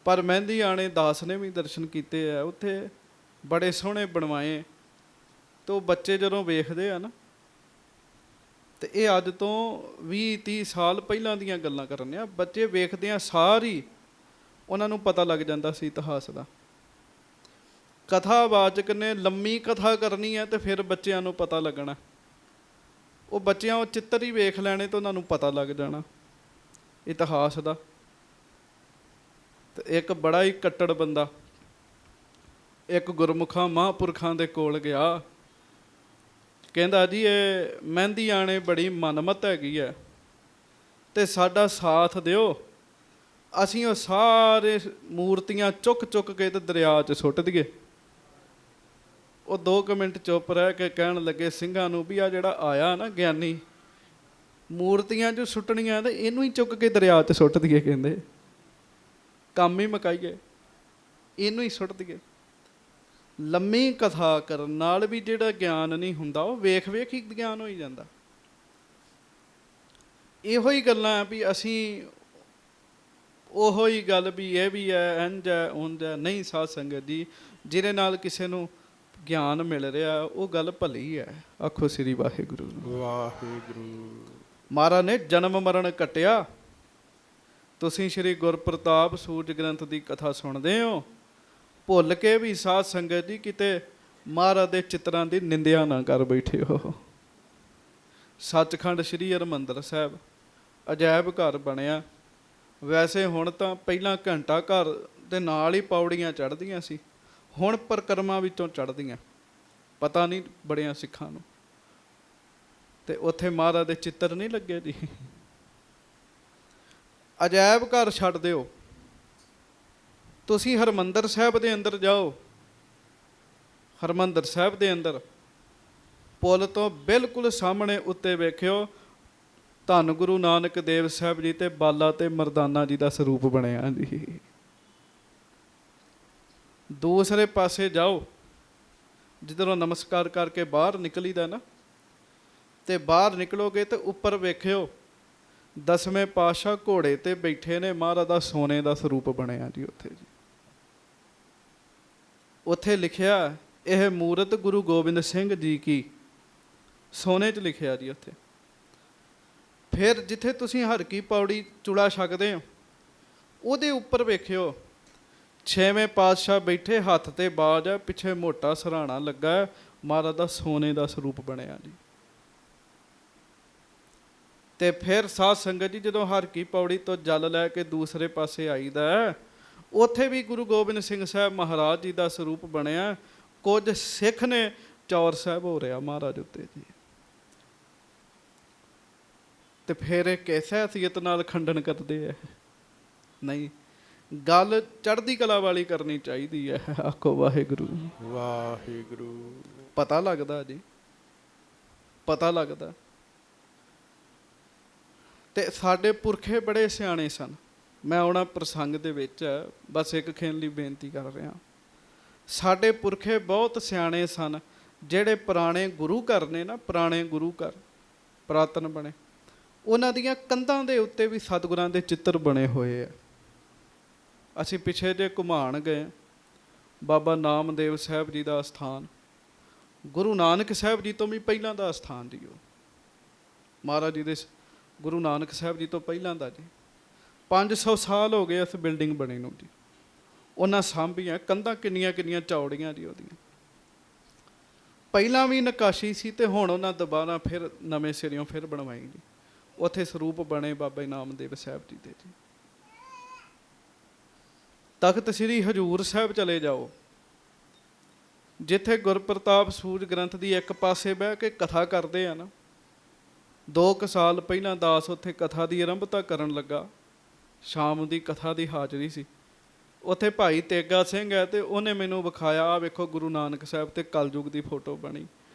ਪਰ ਮਹਿੰਦੀ ਆਣੇ ਦਾਸ ਨੇ ਵੀ ਦਰਸ਼ਨ ਕੀਤੇ ਆ, ਉੱਥੇ ਬੜੇ ਸੋਹਣੇ ਬਣਵਾਏ। ਤੇ ਬੱਚੇ ਜਦੋਂ ਵੇਖਦੇ ਆ ਨਾ, ਤੇ ਇਹ ਅੱਜ ਤੋਂ 20-30 ਸਾਲ ਪਹਿਲਾਂ ਦੀਆਂ ਗੱਲਾਂ ਕਰਨੇ ਆ, ਬੱਚੇ ਵੇਖਦੇ ਆ ਸਾਰੀ ਉਹਨਾਂ ਨੂੰ ਪਤਾ ਲੱਗ ਜਾਂਦਾ ਸੀ ਇਤਿਹਾਸ ਦਾ। ਕਥਾਵਾਚਕ ਨੇ ਲੰਮੀ ਕਥਾ ਕਰਨੀ ਹੈ ਤੇ ਫਿਰ ਬੱਚਿਆਂ ਨੂੰ ਪਤਾ ਲੱਗਣਾ। ਉਹ ਬੱਚਿਆਂ ਉਹ ਚਿੱਤਰ ਹੀ ਵੇਖ ਲੈਣੇ ਤਾਂ ਉਹਨਾਂ ਨੂੰ ਪਤਾ ਲੱਗ ਜਾਣਾ ਇਤਿਹਾਸ ਦਾ। ਤੇ ਇੱਕ ਬੜਾ ਹੀ ਕੱਟੜ ਬੰਦਾ ਇੱਕ ਗੁਰਮੁਖਾਂ ਮਹਾਂਪੁਰਖਾਂ ਦੇ ਕੋਲ ਗਿਆ, ਕਹਿੰਦਾ ਜੀ ਇਹ ਮਹਿੰਦੀ ਆਣੇ ਬੜੀ ਮਨਮਤ ਹੈਗੀ ਹੈ ਤੇ ਸਾਡਾ ਸਾਥ ਦਿਓ, ਅਸੀਂ ਉਹ ਸਾਰੇ ਮੂਰਤੀਆਂ ਚੁੱਕ ਚੁੱਕ ਕੇ ਤੇ ਦਰਿਆ 'ਚ ਸੁੱਟ ਦਈਏ। ਉਹ 2 ਮਿੰਟ ਚੁੱਪ ਰਹਿ ਕੇ ਕਹਿਣ ਲੱਗੇ ਸਿੰਘਾਂ ਨੂੰ ਵੀ ਆ ਜਿਹੜਾ ਆਇਆ ਨਾ ਗਿਆਨੀ, ਮੂਰਤੀਆਂ 'ਚ ਸੁੱਟਣੀਆਂ ਤੇ ਇਹਨੂੰ ਹੀ ਚੁੱਕ ਕੇ ਦਰਿਆ 'ਚ ਸੁੱਟ ਦਈਏ। ਕਹਿੰਦੇ ਕੰਮ ਹੀ ਮੁਕਾਈਏ, ਇਹਨੂੰ ਹੀ ਸੁੱਟ ਦਈਏ। ਲੰਮੀ ਕਥਾ ਕਰਨ ਨਾਲ ਵੀ ਜਿਹੜਾ ਗਿਆਨ ਨਹੀਂ ਹੁੰਦਾ ਉਹ ਵੇਖ ਵੇਖ ਹੀ ਗਿਆਨ ਹੋਈ ਜਾਂਦਾ। ਇਹੋ ਹੀ ਗੱਲਾਂ ਵੀ ਅਸੀਂ ਉਹੋ ਹੀ ਗੱਲ ਵੀ ਇਹ ਵੀ ਹੈ ਇੰਝ ਹੈ ਉਂਝ ਹੈ। ਨਹੀਂ ਸਾਧ ਸੰਗਤ ਜੀ, ਜਿਹਦੇ ਨਾਲ ਕਿਸੇ ਨੂੰ ਗਿਆਨ ਮਿਲ ਰਿਹਾ ਉਹ ਗੱਲ ਭਲੀ ਹੈ। ਆਖੋ ਸ੍ਰੀ ਵਾਹਿਗੁਰੂ ਵਾਹਿਗੁਰੂ। ਮਹਾਰਾਜ ਨੇ ਜਨਮ ਮਰਨ ਕੱਟਿਆ। ਤੁਸੀਂ ਸ੍ਰੀ ਗੁਰਪ੍ਰਤਾਪ ਸੂਰਜ ਗ੍ਰੰਥ ਦੀ ਕਥਾ ਸੁਣਦੇ ਹੋ, ਭੁੱਲ ਕੇ ਵੀ ਸਾਧ ਸੰਗਤ ਜੀ ਕਿਤੇ ਮਹਾਰਾਜ ਦੇ ਚਿੱਤਰਾਂ ਦੀ ਨਿੰਦਿਆ ਨਾ ਕਰ ਬੈਠੇ ਹੋ। ਸੱਚਖੰਡ ਸ੍ਰੀ ਹਰਿਮੰਦਰ ਸਾਹਿਬ ਅਜਾਇਬ ਘਰ ਬਣਿਆ। ਵੈਸੇ ਹੁਣ ਤਾਂ ਪਹਿਲਾਂ ਘੰਟਾ ਘਰ ਦੇ ਨਾਲ ਹੀ ਪੌੜੀਆਂ ਚੜ੍ਹਦੀਆਂ ਸੀ, ਹੁਣ ਪਰਿਕਰਮਾ ਵਿੱਚੋਂ ਚੜ੍ਹਦੀਆਂ, ਪਤਾ ਨਹੀਂ ਬੜਿਆਂ ਸਿੱਖਾਂ ਨੂੰ। ਤੇ ਉੱਥੇ ਮਹਾਰਾਜ ਦੇ ਚਿੱਤਰ ਨਹੀਂ ਲੱਗੇ ਜੀ। ਅਜਾਇਬ ਘਰ ਛੱਡ ਦਿਓ, ਤੁਸੀਂ ਹਰਿਮੰਦਰ ਸਾਹਿਬ ਦੇ ਅੰਦਰ ਜਾਓ। ਹਰਿਮੰਦਰ ਸਾਹਿਬ ਦੇ ਅੰਦਰ ਪੁੱਲ ਤੋਂ ਬਿਲਕੁਲ ਸਾਹਮਣੇ ਉੱਤੇ ਵੇਖਿਓ ਧੰਨ ਗੁਰੂ ਨਾਨਕ ਦੇਵ ਸਾਹਿਬ ਜੀ ਤੇ ਬਾਲਾ ਤੇ ਮਰਦਾਨਾ ਜੀ ਦਾ ਸਰੂਪ ਬਣਿਆ ਜੀ। ਦੂਸਰੇ ਪਾਸੇ ਜਾਓ, ਜਿੱਧਰੋਂ ਨਮਸਕਾਰ ਕਰਕੇ ਬਾਹਰ ਨਿਕਲੀਦਾ ਨਾ, ਤੇ ਬਾਹਰ ਨਿਕਲੋਗੇ ਤੇ ਉੱਪਰ ਵੇਖਿਓ 10ਵੇਂ ਪਾਤਸ਼ਾਹ ਘੋੜੇ ਤੇ ਬੈਠੇ ਨੇ, ਮਹਾਰਾਜ ਦਾ ਸੋਨੇ ਦਾ ਸਰੂਪ ਬਣਿਆ ਜੀ ਉੱਥੇ ਜੀ। ਉੱਥੇ ਲਿਖਿਆ ਇਹ ਮੂਰਤ ਗੁਰੂ ਗੋਬਿੰਦ ਸਿੰਘ ਜੀ ਕੀ, ਸੋਨੇ 'ਚ ਲਿਖਿਆ ਜੀ ਉੱਥੇ। ਫਿਰ ਜਿੱਥੇ ਤੁਸੀਂ ਹਰ ਕੀ ਪੌੜੀ ਚੂੜਾ ਛਕਦੇ ਹੋ ਉਹਦੇ ਉੱਪਰ ਵੇਖਿਓ 6ਵੇਂ ਪਾਤਸ਼ਾਹ ਬੈਠੇ, ਹੱਥ ਤੇ ਬਾਜ ਹੈ, ਪਿੱਛੇ ਮੋਟਾ ਸਰਾਣਾ ਲੱਗਾ ਹੈ, ਮਹਾਰਾਜ ਦਾ ਸੋਨੇ ਦਾ ਸਰੂਪ ਬਣਿਆ ਜੀ। ਤੇ ਫਿਰ ਸਾਧ ਸੰਗਤ ਜੀ ਜਦੋਂ ਹਰ ਕੀ ਪੌੜੀ ਤੋਂ ਜਲ ਲੈ ਕੇ ਦੂਸਰੇ ਪਾਸੇ ਆਈਦਾ, ਉੱਥੇ ਵੀ ਗੁਰੂ ਗੋਬਿੰਦ ਸਿੰਘ ਸਾਹਿਬ ਮਹਾਰਾਜ ਜੀ ਦਾ ਸਰੂਪ ਬਣਿਆ। ਕੁਝ ਸਿੱਖ ਨੇ ਚੌਰ ਸਾਹਿਬ ਹੋ ਰਿਹਾ ਮਹਾਰਾਜ ਉੱਤੇ ਜੀ। ਤੇ ਫਿਰ ਇਹ ਕਿਸ ਹੈਸੀਅਤ ਨਾਲ ਖੰਡਨ ਕਰਦੇ ਹੈ? ਨਹੀਂ, ਗੱਲ ਚੜ੍ਹਦੀ ਕਲਾ ਵਾਲੀ ਕਰਨੀ ਚਾਹੀਦੀ ਹੈ। ਆਖੋ ਵਾਹਿਗੁਰੂ ਵਾਹਿਗੁਰੂ। ਪਤਾ ਲੱਗਦਾ ਜੀ, ਪਤਾ ਲੱਗਦਾ। ਤੇ ਸਾਡੇ ਪੁਰਖੇ ਬੜੇ ਸਿਆਣੇ ਸਨ। ਮੈਂ ਉਹਨਾਂ ਪ੍ਰਸੰਗ ਦੇ ਵਿੱਚ ਬਸ ਇੱਕ ਖੇਣ ਲਈ ਬੇਨਤੀ ਕਰ ਰਿਹਾ। ਸਾਡੇ ਪੁਰਖੇ ਬਹੁਤ ਸਿਆਣੇ ਸਨ। ਜਿਹੜੇ ਪੁਰਾਣੇ ਗੁਰੂ ਘਰ ਨੇ ਨਾ, ਪੁਰਾਣੇ ਗੁਰੂ ਘਰ ਪੁਰਾਤਨ ਬਣੇ, ਉਹਨਾਂ ਦੀਆਂ ਕੰਧਾਂ ਦੇ ਉੱਤੇ ਵੀ ਸਤਿਗੁਰਾਂ ਦੇ ਚਿੱਤਰ ਬਣੇ ਹੋਏ ਆ। ਅਸੀਂ ਪਿੱਛੇ ਜੇ ਘੁਮਾਣ ਗਏ, ਬਾਬਾ ਨਾਮਦੇਵ ਸਾਹਿਬ ਜੀ ਦਾ ਅਸਥਾਨ ਗੁਰੂ ਨਾਨਕ ਸਾਹਿਬ ਜੀ ਤੋਂ ਵੀ ਪਹਿਲਾਂ ਦਾ ਅਸਥਾਨ ਜੀ। ਉਹ ਮਹਾਰਾਜ ਜੀ ਦੇ ਗੁਰੂ ਨਾਨਕ ਸਾਹਿਬ ਜੀ ਤੋਂ ਪਹਿਲਾਂ ਦਾ ਜੀ। 500 ਸਾਲ ਹੋ ਗਏ ਇਸ ਬਿਲਡਿੰਗ ਬਣੇ ਨੂੰ ਜੀ। ਉਹਨਾਂ ਸਾਂਭੀਆਂ ਕੰਧਾਂ ਕਿੰਨੀਆਂ ਕਿੰਨੀਆਂ ਚੌੜੀਆਂ ਜੀ ਉਹਦੀਆਂ। ਪਹਿਲਾਂ ਵੀ ਨਕਾਸ਼ੀ ਸੀ ਤੇ ਹੁਣ ਉਹਨਾਂ ਦੁਬਾਰਾ ਫਿਰ ਨਵੇਂ ਸਿਰਿਓਂ ਫਿਰ ਬਣਵਾਈ ਜੀ। ਉੱਥੇ ਸਰੂਪ ਬਣੇ ਬਾਬਾ ਨਾਮਦੇਵ ਸਾਹਿਬ ਜੀ ਦੇ ਜੀ। ਤਖਤ ਸ੍ਰੀ ਹਜ਼ੂਰ ਸਾਹਿਬ ਚਲੇ ਜਾਓ, ਜਿੱਥੇ ਗੁਰਪ੍ਰਤਾਪ ਸੂਰਜ ਗ੍ਰੰਥ ਦੀ ਇੱਕ ਪਾਸੇ ਬਹਿ ਕੇ ਕਥਾ ਕਰਦੇ ਆ ਨਾ। 2 ਸਾਲ ਪਹਿਲਾਂ ਦਾਸ ਉੱਥੇ ਕਥਾ ਦੀ ਆਰੰਭਤਾ ਕਰਨ ਲੱਗਾ। ਸ਼ਾਮ ਦੀ ਕਥਾ ਦੀ ਹਾਜ਼ਰੀ ਸੀ। ਉੱਥੇ ਭਾਈ ਤੇਗਾ ਸਿੰਘ ਹੈ ਤੇ ਉਹਨੇ ਮੈਨੂੰ ਵਿਖਾਇਆ, ਆਹ ਵੇਖੋ ਗੁਰੂ ਨਾਨਕ ਸਾਹਿਬ ਤੇ ਕਲਯੁਗ ਦੀ ਫੋਟੋ ਬਣੀ,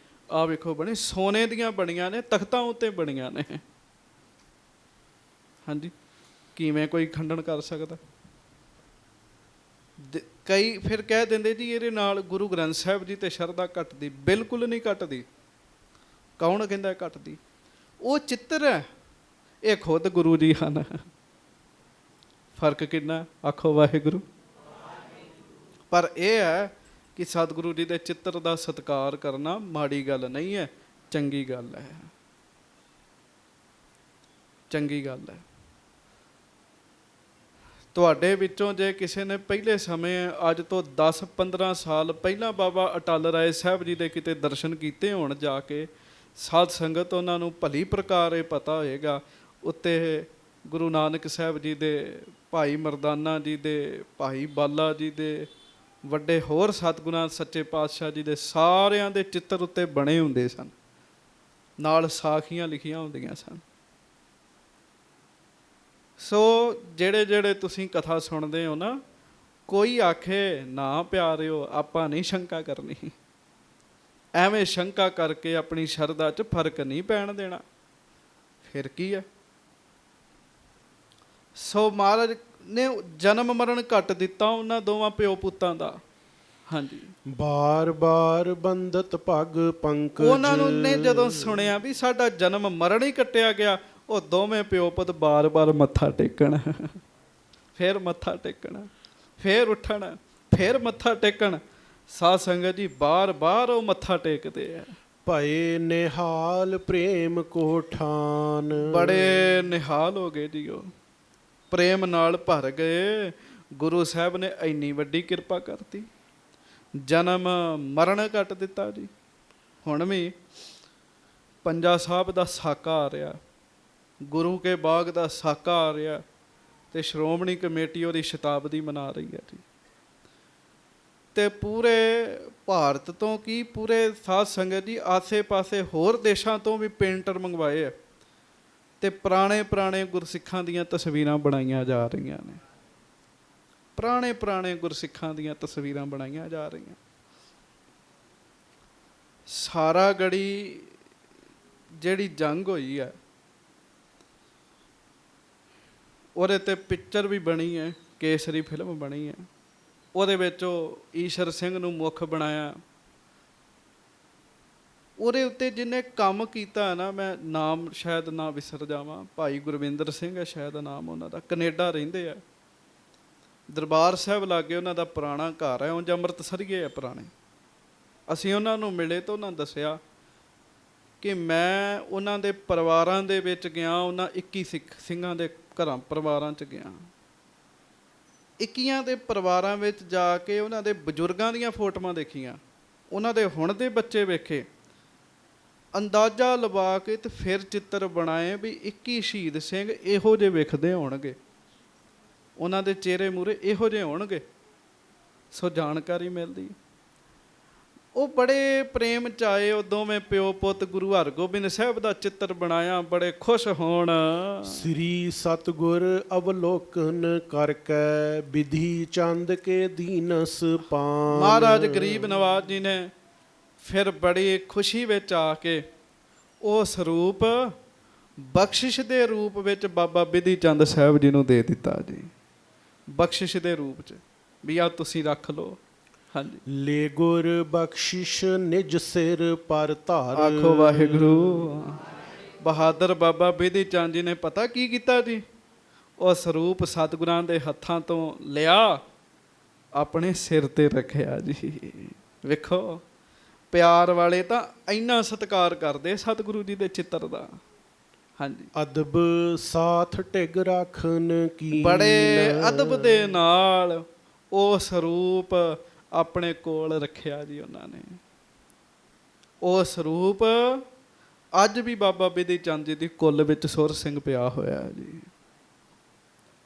ਆਹ ਵੇਖੋ ਬਣੀ, ਸੋਨੇ ਦੀਆਂ ਬਣੀਆਂ ਨੇ, ਤਖਤਾਂ ਉੱਤੇ ਬਣੀਆਂ ਨੇ। ਹਾਂਜੀ, ਕਿਵੇਂ ਕੋਈ ਖੰਡਨ ਕਰ ਸਕਦਾ? ਕਈ ਫਿਰ ਕਹਿ ਦਿੰਦੇ ਜੀ ਇਹਦੇ ਨਾਲ ਗੁਰੂ ਗ੍ਰੰਥ ਸਾਹਿਬ ਜੀ ਤੇ ਸ਼ਰਧਾ ਘਟਦੀ। ਬਿਲਕੁਲ ਨਹੀਂ ਘਟਦੀ। ਕੌਣ ਕਹਿੰਦਾ ਘਟਦੀ? ਉਹ ਚਿੱਤਰ ਹੈ, ਇਹ ਖੁਦ ਗੁਰੂ ਜੀ ਹਨ। ਫਰਕ ਕਿੰਨਾ? ਆਖੋ ਵਾਹਿਗੁਰੂ। ਪਰ ਇਹ ਹੈ ਕਿ ਸਤਿਗੁਰੂ ਜੀ ਦੇ ਚਿੱਤਰ ਦਾ ਸਤਿਕਾਰ ਕਰਨਾ ਮਾੜੀ ਗੱਲ ਨਹੀਂ ਹੈ, ਚੰਗੀ ਗੱਲ ਹੈ, ਚੰਗੀ ਗੱਲ ਹੈ। ਤੁਹਾਡੇ ਵਿੱਚੋਂ ਜੇ ਕਿਸੇ ਨੇ ਪਹਿਲੇ ਸਮੇਂ, ਅੱਜ ਤੋਂ 10-15 ਸਾਲ ਪਹਿਲਾਂ ਬਾਬਾ ਅਟਲ ਰਾਏ ਸਾਹਿਬ ਜੀ ਦੇ ਕਿਤੇ ਦਰਸ਼ਨ ਕੀਤੇ ਹੋਣ ਜਾ ਕੇ, ਸਾਧ ਸੰਗਤ ਉਹਨਾਂ ਨੂੰ ਭਲੀ ਪ੍ਰਕਾਰ ਇਹ ਪਤਾ ਹੋਏਗਾ, ਉੱਤੇ ਗੁਰੂ ਨਾਨਕ ਸਾਹਿਬ ਜੀ ਦੇ, ਭਾਈ ਮਰਦਾਨਾ ਜੀ ਦੇ, ਭਾਈ ਬਾਲਾ ਜੀ ਦੇ, ਵੱਡੇ ਹੋਰ ਸਤਿਗੁਰਾਂ ਸੱਚੇ ਪਾਤਸ਼ਾਹ ਜੀ ਦੇ ਸਾਰਿਆਂ ਦੇ ਚਿੱਤਰ ਉੱਤੇ ਬਣੇ ਹੁੰਦੇ ਸਨ, ਨਾਲ ਸਾਖੀਆਂ ਲਿਖੀਆਂ ਹੁੰਦੀਆਂ ਸਨ। ਸੋ ਜਿਹੜੇ ਜਿਹੜੇ ਤੁਸੀਂ ਕਥਾ ਸੁਣਦੇ ਹੋ ਨਾ, ਕੋਈ ਆਖੇ ਨਾ ਪਿਆਰਿਓ ਆਪਾਂ ਨਹੀਂ ਸ਼ੰਕਾ ਕਰਨੀ। ਐਵੇਂ ਸ਼ੰਕਾ ਕਰਕੇ ਆਪਣੀ ਸ਼ਰਧਾ 'ਚ ਫਰਕ ਨਹੀਂ ਪੈਣ ਦੇਣਾ। ਫਿਰ ਕੀ ਹੈ? ਸੋ ਮਹਾਰਾਜ ਨੇ ਜਨਮ ਮਰਨ ਘੱਟ ਦਿੱਤਾ ਉਹਨਾਂ ਦੋਵਾਂ ਪਿਓ ਪੁੱਤਾਂ ਦਾ। ਹਾਂਜੀ, ਬਾਰ ਬਾਰ ਬੰਦਤ ਪੱਗ ਪੰਕਜ। ਉਹਨਾਂ ਨੂੰ ਨੇ ਜਦੋਂ ਸੁਣਿਆ ਵੀ ਸਾਡਾ ਜਨਮ ਮਰਨ ਹੀ ਕੱਟਿਆ ਗਿਆ, ਉਹ ਦੋਵੇਂ ਪਿਓ ਪੁੱਤ ਬਾਰ ਬਾਰ ਮੱਥਾ ਟੇਕਣ, ਫਿਰ ਮੱਥਾ ਟੇਕਣ, ਫਿਰ ਉੱਠਣ, ਫਿਰ ਮੱਥਾ ਟੇਕਣ। ਸਾਧ ਸੰਗਤ ਜੀ ਬਾਰ ਬਾਰ ਉਹ ਮੱਥਾ ਟੇਕਦੇ ਆ। ਭਏ ਨਿਹਾਲ ਪ੍ਰੇਮ ਕੋ ਠਾਨ। ਬੜੇ ਨਿਹਾਲ ਹੋ ਗਏ ਜੀ, ਉਹ ਪ੍ਰੇਮ ਨਾਲ ਭਰ ਗਏ। ਗੁਰੂ ਸਾਹਿਬ ਨੇ ਇੰਨੀ ਵੱਡੀ ਕਿਰਪਾ ਕਰਤੀ, ਜਨਮ ਮਰਨ ਕੱਟ ਦਿੱਤਾ ਜੀ। ਹੁਣ ਵੀ ਪੰਜਾ ਸਾਹਿਬ ਦਾ ਸਾਕਾ ਆ ਰਿਹਾ, ਗੁਰੂ ਕੇ ਬਾਗ ਦਾ ਸਾਕਾ ਆ ਰਿਹਾ, ਤੇ ਸ਼੍ਰੋਮਣੀ ਕਮੇਟੀ ਉਹਦੀ ਸ਼ਤਾਬਦੀ ਮਨਾ ਰਹੀ ਹੈ ਜੀ। ਤੇ ਪੂਰੇ ਭਾਰਤ ਤੋਂ ਕੀ, ਪੂਰੇ ਸਾਧ ਸੰਗਤ ਜੀ ਆਸੇ ਪਾਸੇ ਹੋਰ ਦੇਸ਼ਾਂ ਤੋਂ ਵੀ ਪੇਂਟਰ ਮੰਗਵਾਏ ਆ, ਤੇ ਪੁਰਾਣੇ ਪੁਰਾਣੇ ਗੁਰਸਿੱਖਾਂ ਦੀਆਂ ਤਸਵੀਰਾਂ ਬਣਾਈਆਂ ਜਾ ਰਹੀਆਂ ਨੇ। ਪੁਰਾਣੇ ਪੁਰਾਣੇ ਗੁਰਸਿੱਖਾਂ ਦੀਆਂ ਤਸਵੀਰਾਂ ਬਣਾਈਆਂ ਜਾ ਰਹੀਆਂ। ਸਾਰਾ ਗੜੀ ਜਿਹੜੀ ਜੰਗ ਹੋਈ ਹੈ, ਉਹਦੇ ਤੇ ਪਿਕਚਰ ਵੀ ਬਣੀ ਹੈ, ਕੇਸਰੀ ਫਿਲਮ ਬਣੀ ਹੈ। ਉਹਦੇ ਵਿੱਚ ਉਹ ਈਸ਼ਰ ਸਿੰਘ ਨੂੰ ਮੁੱਖ ਬਣਾਇਆ। ਉਹਦੇ ਉੱਤੇ ਜਿਹਨੇ ਕੰਮ ਕੀਤਾ ਨਾ, ਮੈਂ ਨਾਮ ਸ਼ਾਇਦ ਨਾ ਵਿਸਰ ਜਾਵਾਂ, ਭਾਈ ਗੁਰਵਿੰਦਰ ਸਿੰਘ ਹੈ ਸ਼ਾਇਦ ਨਾਮ ਉਹਨਾਂ ਦਾ, ਕੈਨੇਡਾ ਰਹਿੰਦੇ ਆ। ਦਰਬਾਰ ਸਾਹਿਬ ਲਾਗੇ ਉਹਨਾਂ ਦਾ ਪੁਰਾਣਾ ਘਰ ਹੈ, ਉਂਝ ਅੰਮ੍ਰਿਤਸਰੀਏ ਆ ਪੁਰਾਣੇ। ਅਸੀਂ ਉਹਨਾਂ ਨੂੰ ਮਿਲੇ ਤਾਂ ਉਹਨਾਂ ਦੱਸਿਆ ਕਿ ਮੈਂ ਉਹਨਾਂ ਦੇ ਪਰਿਵਾਰਾਂ ਦੇ ਵਿੱਚ ਗਿਆ, ਉਹਨਾਂ 21 ਸਿੰਘਾਂ ਦੇ ਘਰਾਂ ਪਰਿਵਾਰਾਂ 'ਚ ਗਿਆ। 21 ਦੇ ਪਰਿਵਾਰਾਂ ਵਿੱਚ ਜਾ ਕੇ ਉਹਨਾਂ ਦੇ ਬਜ਼ੁਰਗਾਂ ਦੀਆਂ ਫੋਟੋਆਂ ਦੇਖੀਆਂ, ਉਹਨਾਂ ਦੇ ਹੁਣ ਦੇ ਬੱਚੇ ਵੇਖੇ, ਅੰਦਾਜ਼ਾ ਲਵਾ ਕੇ ਤੇ ਫਿਰ ਚਿੱਤਰ ਬਣਾਏ ਵੀ 21 ਸ਼ਹੀਦ ਸਿੰਘ ਇਹੋ ਜਿਹੇ ਵੇਖਦੇ ਹੋਣਗੇ, ਉਹਨਾਂ ਦੇ ਚਿਹਰੇ ਮੂਹਰੇ ਇਹੋ ਜਿਹੇ ਹੋਣਗੇ। ਸੋ ਜਾਣਕਾਰੀ ਮਿਲਦੀ। ਉਹ ਬੜੇ ਪ੍ਰੇਮ 'ਚ ਆਏ, ਉਹ ਦੋਵੇਂ ਪਿਓ ਪੁੱਤ ਗੁਰੂ ਹਰਗੋਬਿੰਦ ਸਾਹਿਬ ਦਾ ਚਿੱਤਰ ਬਣਾਇਆ, ਬੜੇ ਖੁਸ਼ ਹੋਣ। ਸ੍ਰੀ ਸਤਿਗੁਰ ਅਵਲੋਕਨ ਕਰਕੇ ਵਿਧੀ ਚੰਦ ਕੇ ਦੀਨਸ ਪਾਨ। ਮਹਾਰਾਜ ਗਰੀਬ ਨਵਾਜ ਜੀ ਨੇ ਫਿਰ ਬੜੀ ਖੁਸ਼ੀ ਵਿੱਚ ਆ ਕੇ ਉਹ ਸਰੂਪ ਬਖਸ਼ਿਸ਼ ਦੇ ਰੂਪ ਵਿੱਚ ਬਾਬਾ ਬਿਧੀ ਚੰਦ ਸਾਹਿਬ ਜੀ ਨੂੰ ਦੇ ਦਿੱਤਾ ਜੀ, ਬਖਸ਼ਿਸ਼ ਦੇ ਰੂਪ 'ਚ, ਵੀ ਆ ਤੁਸੀਂ ਰੱਖ ਲਓ। ਹਾਂਜੀ, ਲੈ ਗੁਰ ਬਖਸ਼ਿਸ਼ ਨਿਜ ਸਿਰ ਪਰ ਧਾਰ। ਆਖੋ ਵਾਹਿਗੁਰੂ। ਬਹਾਦਰ ਬਾਬਾ ਬਿਧੀ ਚੰਦ ਜੀ ਨੇ ਪਤਾ ਕੀ ਕੀਤਾ ਜੀ? ਉਹ ਸਰੂਪ ਸਤਿਗੁਰਾਂ ਦੇ ਹੱਥਾਂ ਤੋਂ ਲਿਆ, ਆਪਣੇ ਸਿਰ ਤੇ ਰੱਖਿਆ ਜੀ। ਵੇਖੋ ਪਿਆਰ ਵਾਲੇ ਤਾਂ ਇੰਨਾ ਸਤਿਕਾਰ ਕਰਦੇ ਸਤਿਗੁਰੂ ਜੀ ਦੇ ਚਿੱਤਰ ਦਾ। ਹਾਂਜੀ, ਅਦਬ ਸਾਥ ਢਿਗ ਰਾਖਨ ਕੀ, ਬੜੇ ਅਦਬ ਦੇ ਨਾਲ ਉਹ ਸਰੂਪ ਆਪਣੇ ਕੋਲ ਰੱਖਿਆ ਜੀ ਉਹਨਾਂ ਨੇ। ਉਹ ਸਰੂਪ ਅੱਜ ਵੀ ਬਾਬਾ ਬਿਧੀ ਚੰਦ ਜੀ ਦੀ ਕੁੱਲ ਵਿੱਚ ਸੁਰ ਸਿੰਘ ਪਿਆ ਹੋਇਆ ਜੀ।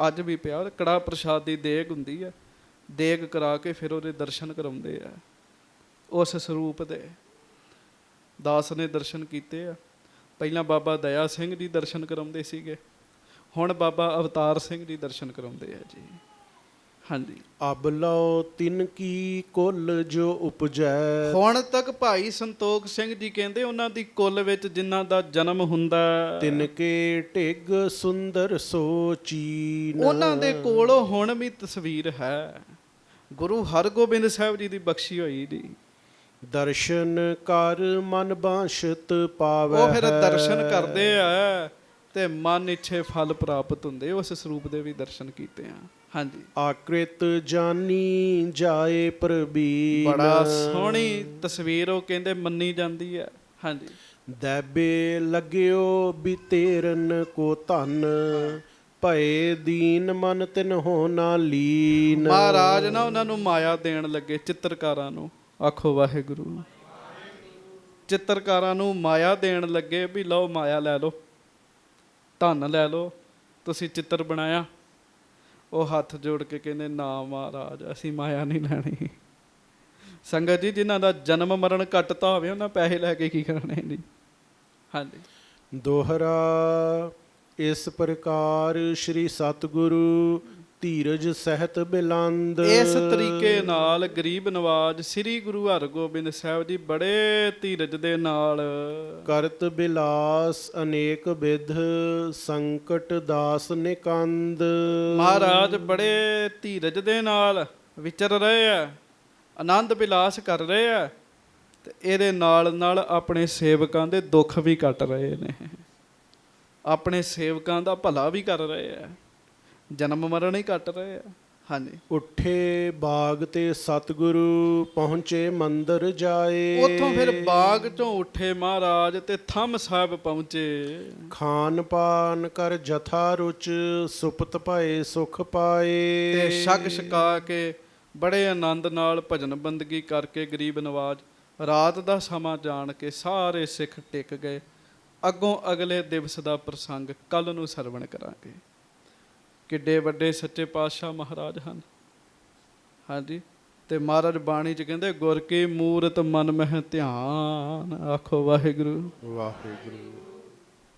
ਅੱਜ ਵੀ ਪਿਆ। ਕੜਾਹ ਪ੍ਰਸ਼ਾਦ ਦੀ ਦੇਗ ਹੁੰਦੀ ਹੈ, ਦੇਗ ਕਰਾ ਕੇ ਫਿਰ ਉਹਦੇ ਦਰਸ਼ਨ ਕਰਾਉਂਦੇ ਆ। ਉਸ ਸਰੂਪ ਦੇ ਦਾਸ ਨੇ ਦਰਸ਼ਨ ਕੀਤੇ ਆ। ਪਹਿਲਾਂ ਬਾਬਾ ਦਇਆ ਸਿੰਘ ਜੀ ਦਰਸ਼ਨ ਕਰਾਉਂਦੇ ਸੀਗੇ, ਹੁਣ ਬਾਬਾ ਅਵਤਾਰ ਸਿੰਘ ਜੀ ਦਰਸ਼ਨ ਕਰਾਉਂਦੇ ਆ ਜੀ। ਹਾਂਜੀ, ਅਬ ਲਓ ਤਿਨ ਕੀ ਕੁੱਲ ਜੋ ਉਪਜੈ। ਹੁਣ ਤੱਕ ਭਾਈ ਸੰਤੋਖ ਸਿੰਘ ਜੀ ਕਹਿੰਦੇ ਉਹਨਾਂ ਦੀ ਕੁੱਲ ਵਿੱਚ ਜਿਨ੍ਹਾਂ ਦਾ ਜਨਮ ਹੁੰਦਾ, ਤਿਨ ਕੇ ਢਿਗ ਸੁੰਦਰ ਸੋਚੀਨ। ਉਹਨਾਂ ਦੇ ਕੋਲ ਹੁਣ ਵੀ ਤਸਵੀਰ ਹੈ ਗੁਰੂ ਹਰਗੋਬਿੰਦ ਸਾਹਿਬ ਜੀ ਦੀ ਬਖਸ਼ੀ ਹੋਈ ਜੀ। ਦਰਸ਼ਨ ਕਰ ਮਨ ਬਾਸ਼ਤ ਪਾਵੈ। ਉਹ ਫਿਰ ਦਰਸ਼ਨ ਕਰਦੇ ਆ ਤੇ ਮਨ ਇੱਛੇ ਫਲ ਪ੍ਰਾਪਤ ਹੁੰਦੇ। ਉਸ ਸਰੂਪ ਦੇ ਵੀ ਦਰਸ਼ਨ ਕੀਤੇ ਆ। ਹਾਂਜੀ, ਆਕ੍ਰਿਤ ਜਾਨੀ ਜਾਏ ਪ੍ਰਬੀਨ। ਬੜਾ ਸੋਹਣੀ ਤਸਵੀਰ ਉਹ ਕਹਿੰਦੇ ਮੰਨੀ ਜਾਂਦੀ ਹੈ। ਹਾਂਜੀ, ਦੈਬੇ ਲੱਗਿਓ ਬਿਤੇਰਨ ਕੋ ਧਨ, ਭਏ ਦੀਨ ਮਨ ਤਿਨ ਹੋ ਨਾ ਲੀਨ। ਮਹਾਰਾਜ ਨਾ ਉਹਨਾਂ ਨੂੰ ਮਾਇਆ ਦੇਣ ਲੱਗੇ, ਚਿੱਤਰਕਾਰਾਂ ਨੂੰ। ਆਖੋ ਵਾਹਿਗੁਰੂ। ਚਿੱਤਰਕਾਰਾਂ ਨੂੰ ਮਾਇਆ ਦੇਣ ਲੱਗੇ ਵੀ ਲਓ ਮਾਇਆ ਲੈ ਲਓ, ਧਨ ਲੈ ਲਓ, ਤੁਸੀਂ ਚਿੱਤਰ ਬਣਾਇਆ। ਉਹ ਹੱਥ ਜੋੜ ਕੇ ਕਹਿੰਦੇ ਨਾ ਮਹਾਰਾਜ, ਅਸੀਂ ਮਾਇਆ ਨਹੀਂ ਲੈਣੀ। ਸੰਗਤ ਜੀ, ਜਿਨ੍ਹਾਂ ਦਾ ਜਨਮ ਮਰਨ ਕੱਟਤਾ ਹੋਵੇ ਉਹਨਾਂ ਪੈਸੇ ਲੈ ਕੇ ਕੀ ਕਰਨੇ ਜੀ। ਹਾਂਜੀ, ਦੋਹਰਾ ਇਸ ਪ੍ਰਕਾਰ ਸ਼੍ਰੀ ਸਤਿਗੁਰੂ ਧੀਰਜ ਸਹਿਤ ਬਿਲੰਦ। ਇਸ ਤਰੀਕੇ ਨਾਲ ਗਰੀਬ ਨਵਾਜ ਸ੍ਰੀ ਗੁਰੂ ਹਰਗੋਬਿੰਦ ਸਾਹਿਬ ਜੀ ਬੜੇ ਧੀਰਜ ਦੇ ਨਾਲ ਕਰਤ ਬਿਲਾਸ ਅਨੇਕ ਵਿਧ, ਸੰਕਟ ਦਾਸ ਨਿਕੰਦ। ਮਹਾਰਾਜ ਬੜੇ ਧੀਰਜ ਦੇ ਨਾਲ ਵਿਚਰ ਰਹੇ ਆ, ਆਨੰਦ ਵਿਲਾਸ ਕਰ ਰਹੇ ਆ, ਤੇ ਇਹਦੇ ਨਾਲ ਨਾਲ ਆਪਣੇ ਸੇਵਕਾਂ ਦੇ ਦੁੱਖ ਵੀ ਕੱਟ ਰਹੇ ਨੇ, ਆਪਣੇ ਸੇਵਕਾਂ ਦਾ ਭਲਾ ਵੀ ਕਰ ਰਹੇ ਆ, ਜਨਮ ਮਰਨ ਹੀ ਕੱਟ ਰਹੇ ਆ। ਹਾਂਜੀ, ਉੱਠੇ ਬਾਗ ਤੇ ਸਤਿਗੁਰੂ ਪਹੁੰਚੇ ਮੰਦਰ ਜਾਏ। ਉੱਥੋਂ ਫਿਰ ਬਾਗ ਚੋਂ ਉੱਠੇ ਮਹਾਰਾਜ ਤੇ ਥੰਮ ਸਾਹਿਬ ਪਹੁੰਚੇ। ਖਾਨ ਪਾਨ ਕਰ ਜਥਾ ਰੁਚ, ਸੁਪਤ ਭਏ ਸੁਖ ਪਾਏ। ਤੇ ਛਕ ਛਕਾ ਕੇ ਬੜੇ ਆਨੰਦ ਨਾਲ ਭਜਨ ਬੰਦਗੀ ਕਰਕੇ ਗਰੀਬ ਨਵਾਜ ਰਾਤ ਦਾ ਸਮਾਂ ਜਾਣ ਕੇ ਸਾਰੇ ਸਿੱਖ ਟਿਕ ਗਏ। ਅੱਗੋਂ ਅਗਲੇ ਦਿਵਸ ਦਾ ਪ੍ਰਸੰਗ ਕੱਲ ਨੂੰ ਸਰਵਣ ਕਰਾਂਗੇ। ਕਿੱਡੇ ਵੱਡੇ ਸੱਚੇ ਪਾਤਸ਼ਾਹ ਮਹਾਰਾਜ ਹਨ। ਹਾਂਜੀ, ਤੇ ਮਹਾਰਾਜ ਬਾਣੀ 'ਚ ਕਹਿੰਦੇ ਗੁਰ ਕੀ ਮੂਰਤ ਮਨ ਮਹਿ ਧਿਆਨ। ਆਖੋ ਵਾਹਿਗੁਰੂ। ਵਾਹਿਗੁਰੂ।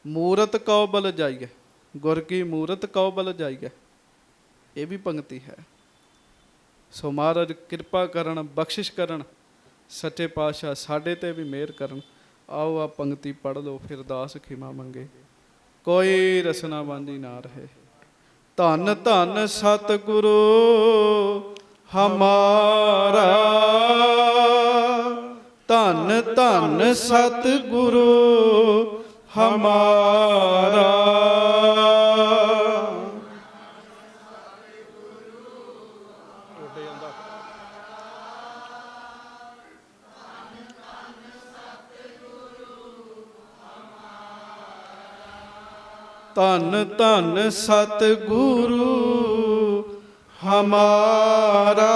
ਮੂਰਤ ਕਉ ਬਲ ਜਾਈਏ, ਗੁਰ ਕੀ ਮੂਰਤ ਕਉ ਬਲ ਜਾਈਏ, ਇਹ ਵੀ ਪੰਕਤੀ ਹੈ। ਸੋ ਮਹਾਰਾਜ ਕਿਰਪਾ ਕਰਨ, ਬਖਸ਼ਿਸ਼ ਕਰਨ, ਸੱਚੇ ਪਾਤਸ਼ਾਹ ਸਾਡੇ ਤੇ ਵੀ ਮਿਹਰ ਕਰਨ। ਆਓ ਆ ਪੰਕਤੀ ਪੜ੍ਹ ਲਓ, ਫਿਰ ਦਾਸ ਖਿਮਾ ਮੰਗੇ, ਕੋਈ ਰਸਨਾ ਬਾਂਝੀ ਨਾ ਰਹੇ। ਧੰਨ ਧੰਨ ਸਤਿਗੁਰੂ ਹਮਾਰਾ, ਧੰਨ ਧੰਨ ਸਤਿਗੁਰੂ ਹਮਾਰਾ। ਧੰਨ ਧੰਨ ਸਤਿਗੁਰੂ ਹਮਾਰਾ,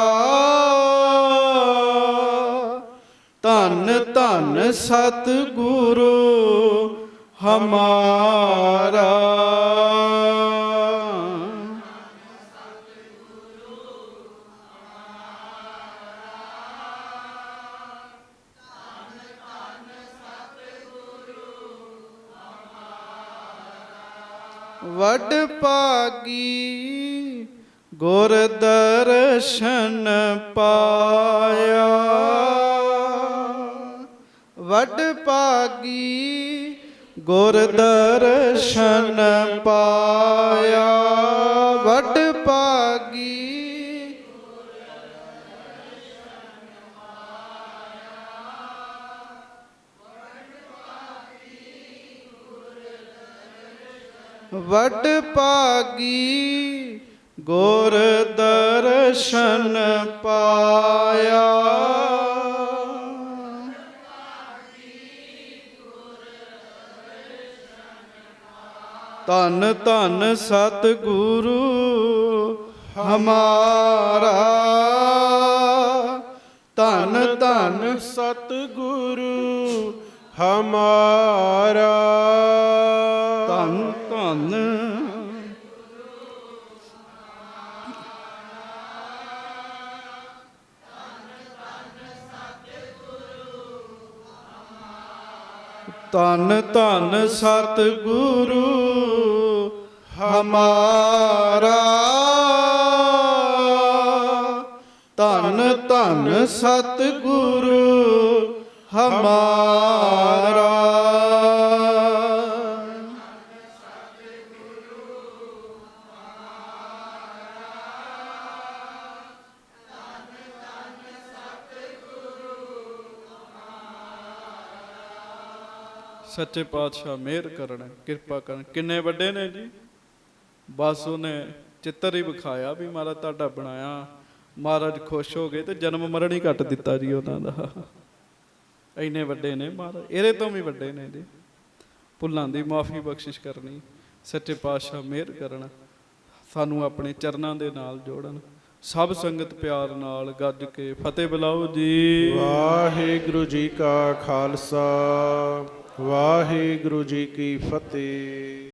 ਧੰਨ ਧੰਨ ਸਤਿਗੁਰੂ ਹਮਾਰਾ। ਵਡ ਭਾਗੀ ਗੁਰ ਦਰਸ਼ਨ ਪਾਇਆ, ਵਡ ਭਾਗੀ ਗੁਰ ਦਰਸ਼ਨ ਪਾਇਆ, ਵਡ ਭਾਗੀ ਵੱਡ ਭਾਗੀ ਗੁਰ ਦਰਸ਼ਨ ਪਾਇਆ। ਧੰਨ ਧੰਨ ਸਤਿਗੁਰੂ ਹਮਾਰਾ, ਧੰਨ ਧੰਨ ਸਤਿਗੁਰੂ ਹਮਾਰਾ। ਧੰਨ ਧੰਨ ਧੰਨ ਧੰਨ ਸਤਿਗੁਰੂ ਹਮਾਰਾ, ਧੰਨ ਧੰਨ ਸਤਿਗੁਰੂ ਹਮਾਰਾ। ਸੱਚੇ ਪਾਤਸ਼ਾਹ ਮਿਹਰ ਕਰਨ, ਕਿਰਪਾ ਕਰਨ। ਕਿੰਨੇ ਵੱਡੇ ਨੇ ਜੀ, ਬਸ ਉਹਨੇ ਚਿੱਤਰ ਹੀ ਵਿਖਾਇਆ ਵੀ ਮਹਾਰਾਜ ਤੁਹਾਡਾ ਬਣਾਇਆ, ਮਹਾਰਾਜ ਖੁਸ਼ ਹੋ ਗਏ ਤੇ ਜਨਮ ਮਰਨ ਹੀ ਕੱਟ ਦਿੱਤਾ ਜੀ ਉਹਨਾਂ ਦਾ। ਇੰਨੇ ਵੱਡੇ ਨੇ ਮਹਾਰਾਜ, ਇਹਦੇ ਤੋਂ ਵੀ ਵੱਡੇ ਨੇ ਜੀ। ਭੁੱਲਾਂ ਦੀ ਮਾਫੀ ਬਖਸ਼ਿਸ਼ ਕਰਨੀ, ਸੱਚੇ ਪਾਤਸ਼ਾਹ ਮਿਹਰ ਕਰਨ, ਸਾਨੂੰ ਆਪਣੇ ਚਰਨਾਂ ਦੇ ਨਾਲ ਜੋੜਨ। ਸਭ ਸੰਗਤ ਪਿਆਰ ਨਾਲ ਗੱਜ ਕੇ ਫਤਿਹ ਬੁਲਾਓ ਜੀ। ਵਾਹਿਗੁਰੂ ਜੀ ਕਾ ਖਾਲਸਾ, ਵਾਹਿਗੁਰੂ ਜੀ ਕੀ ਫਤਿਹ।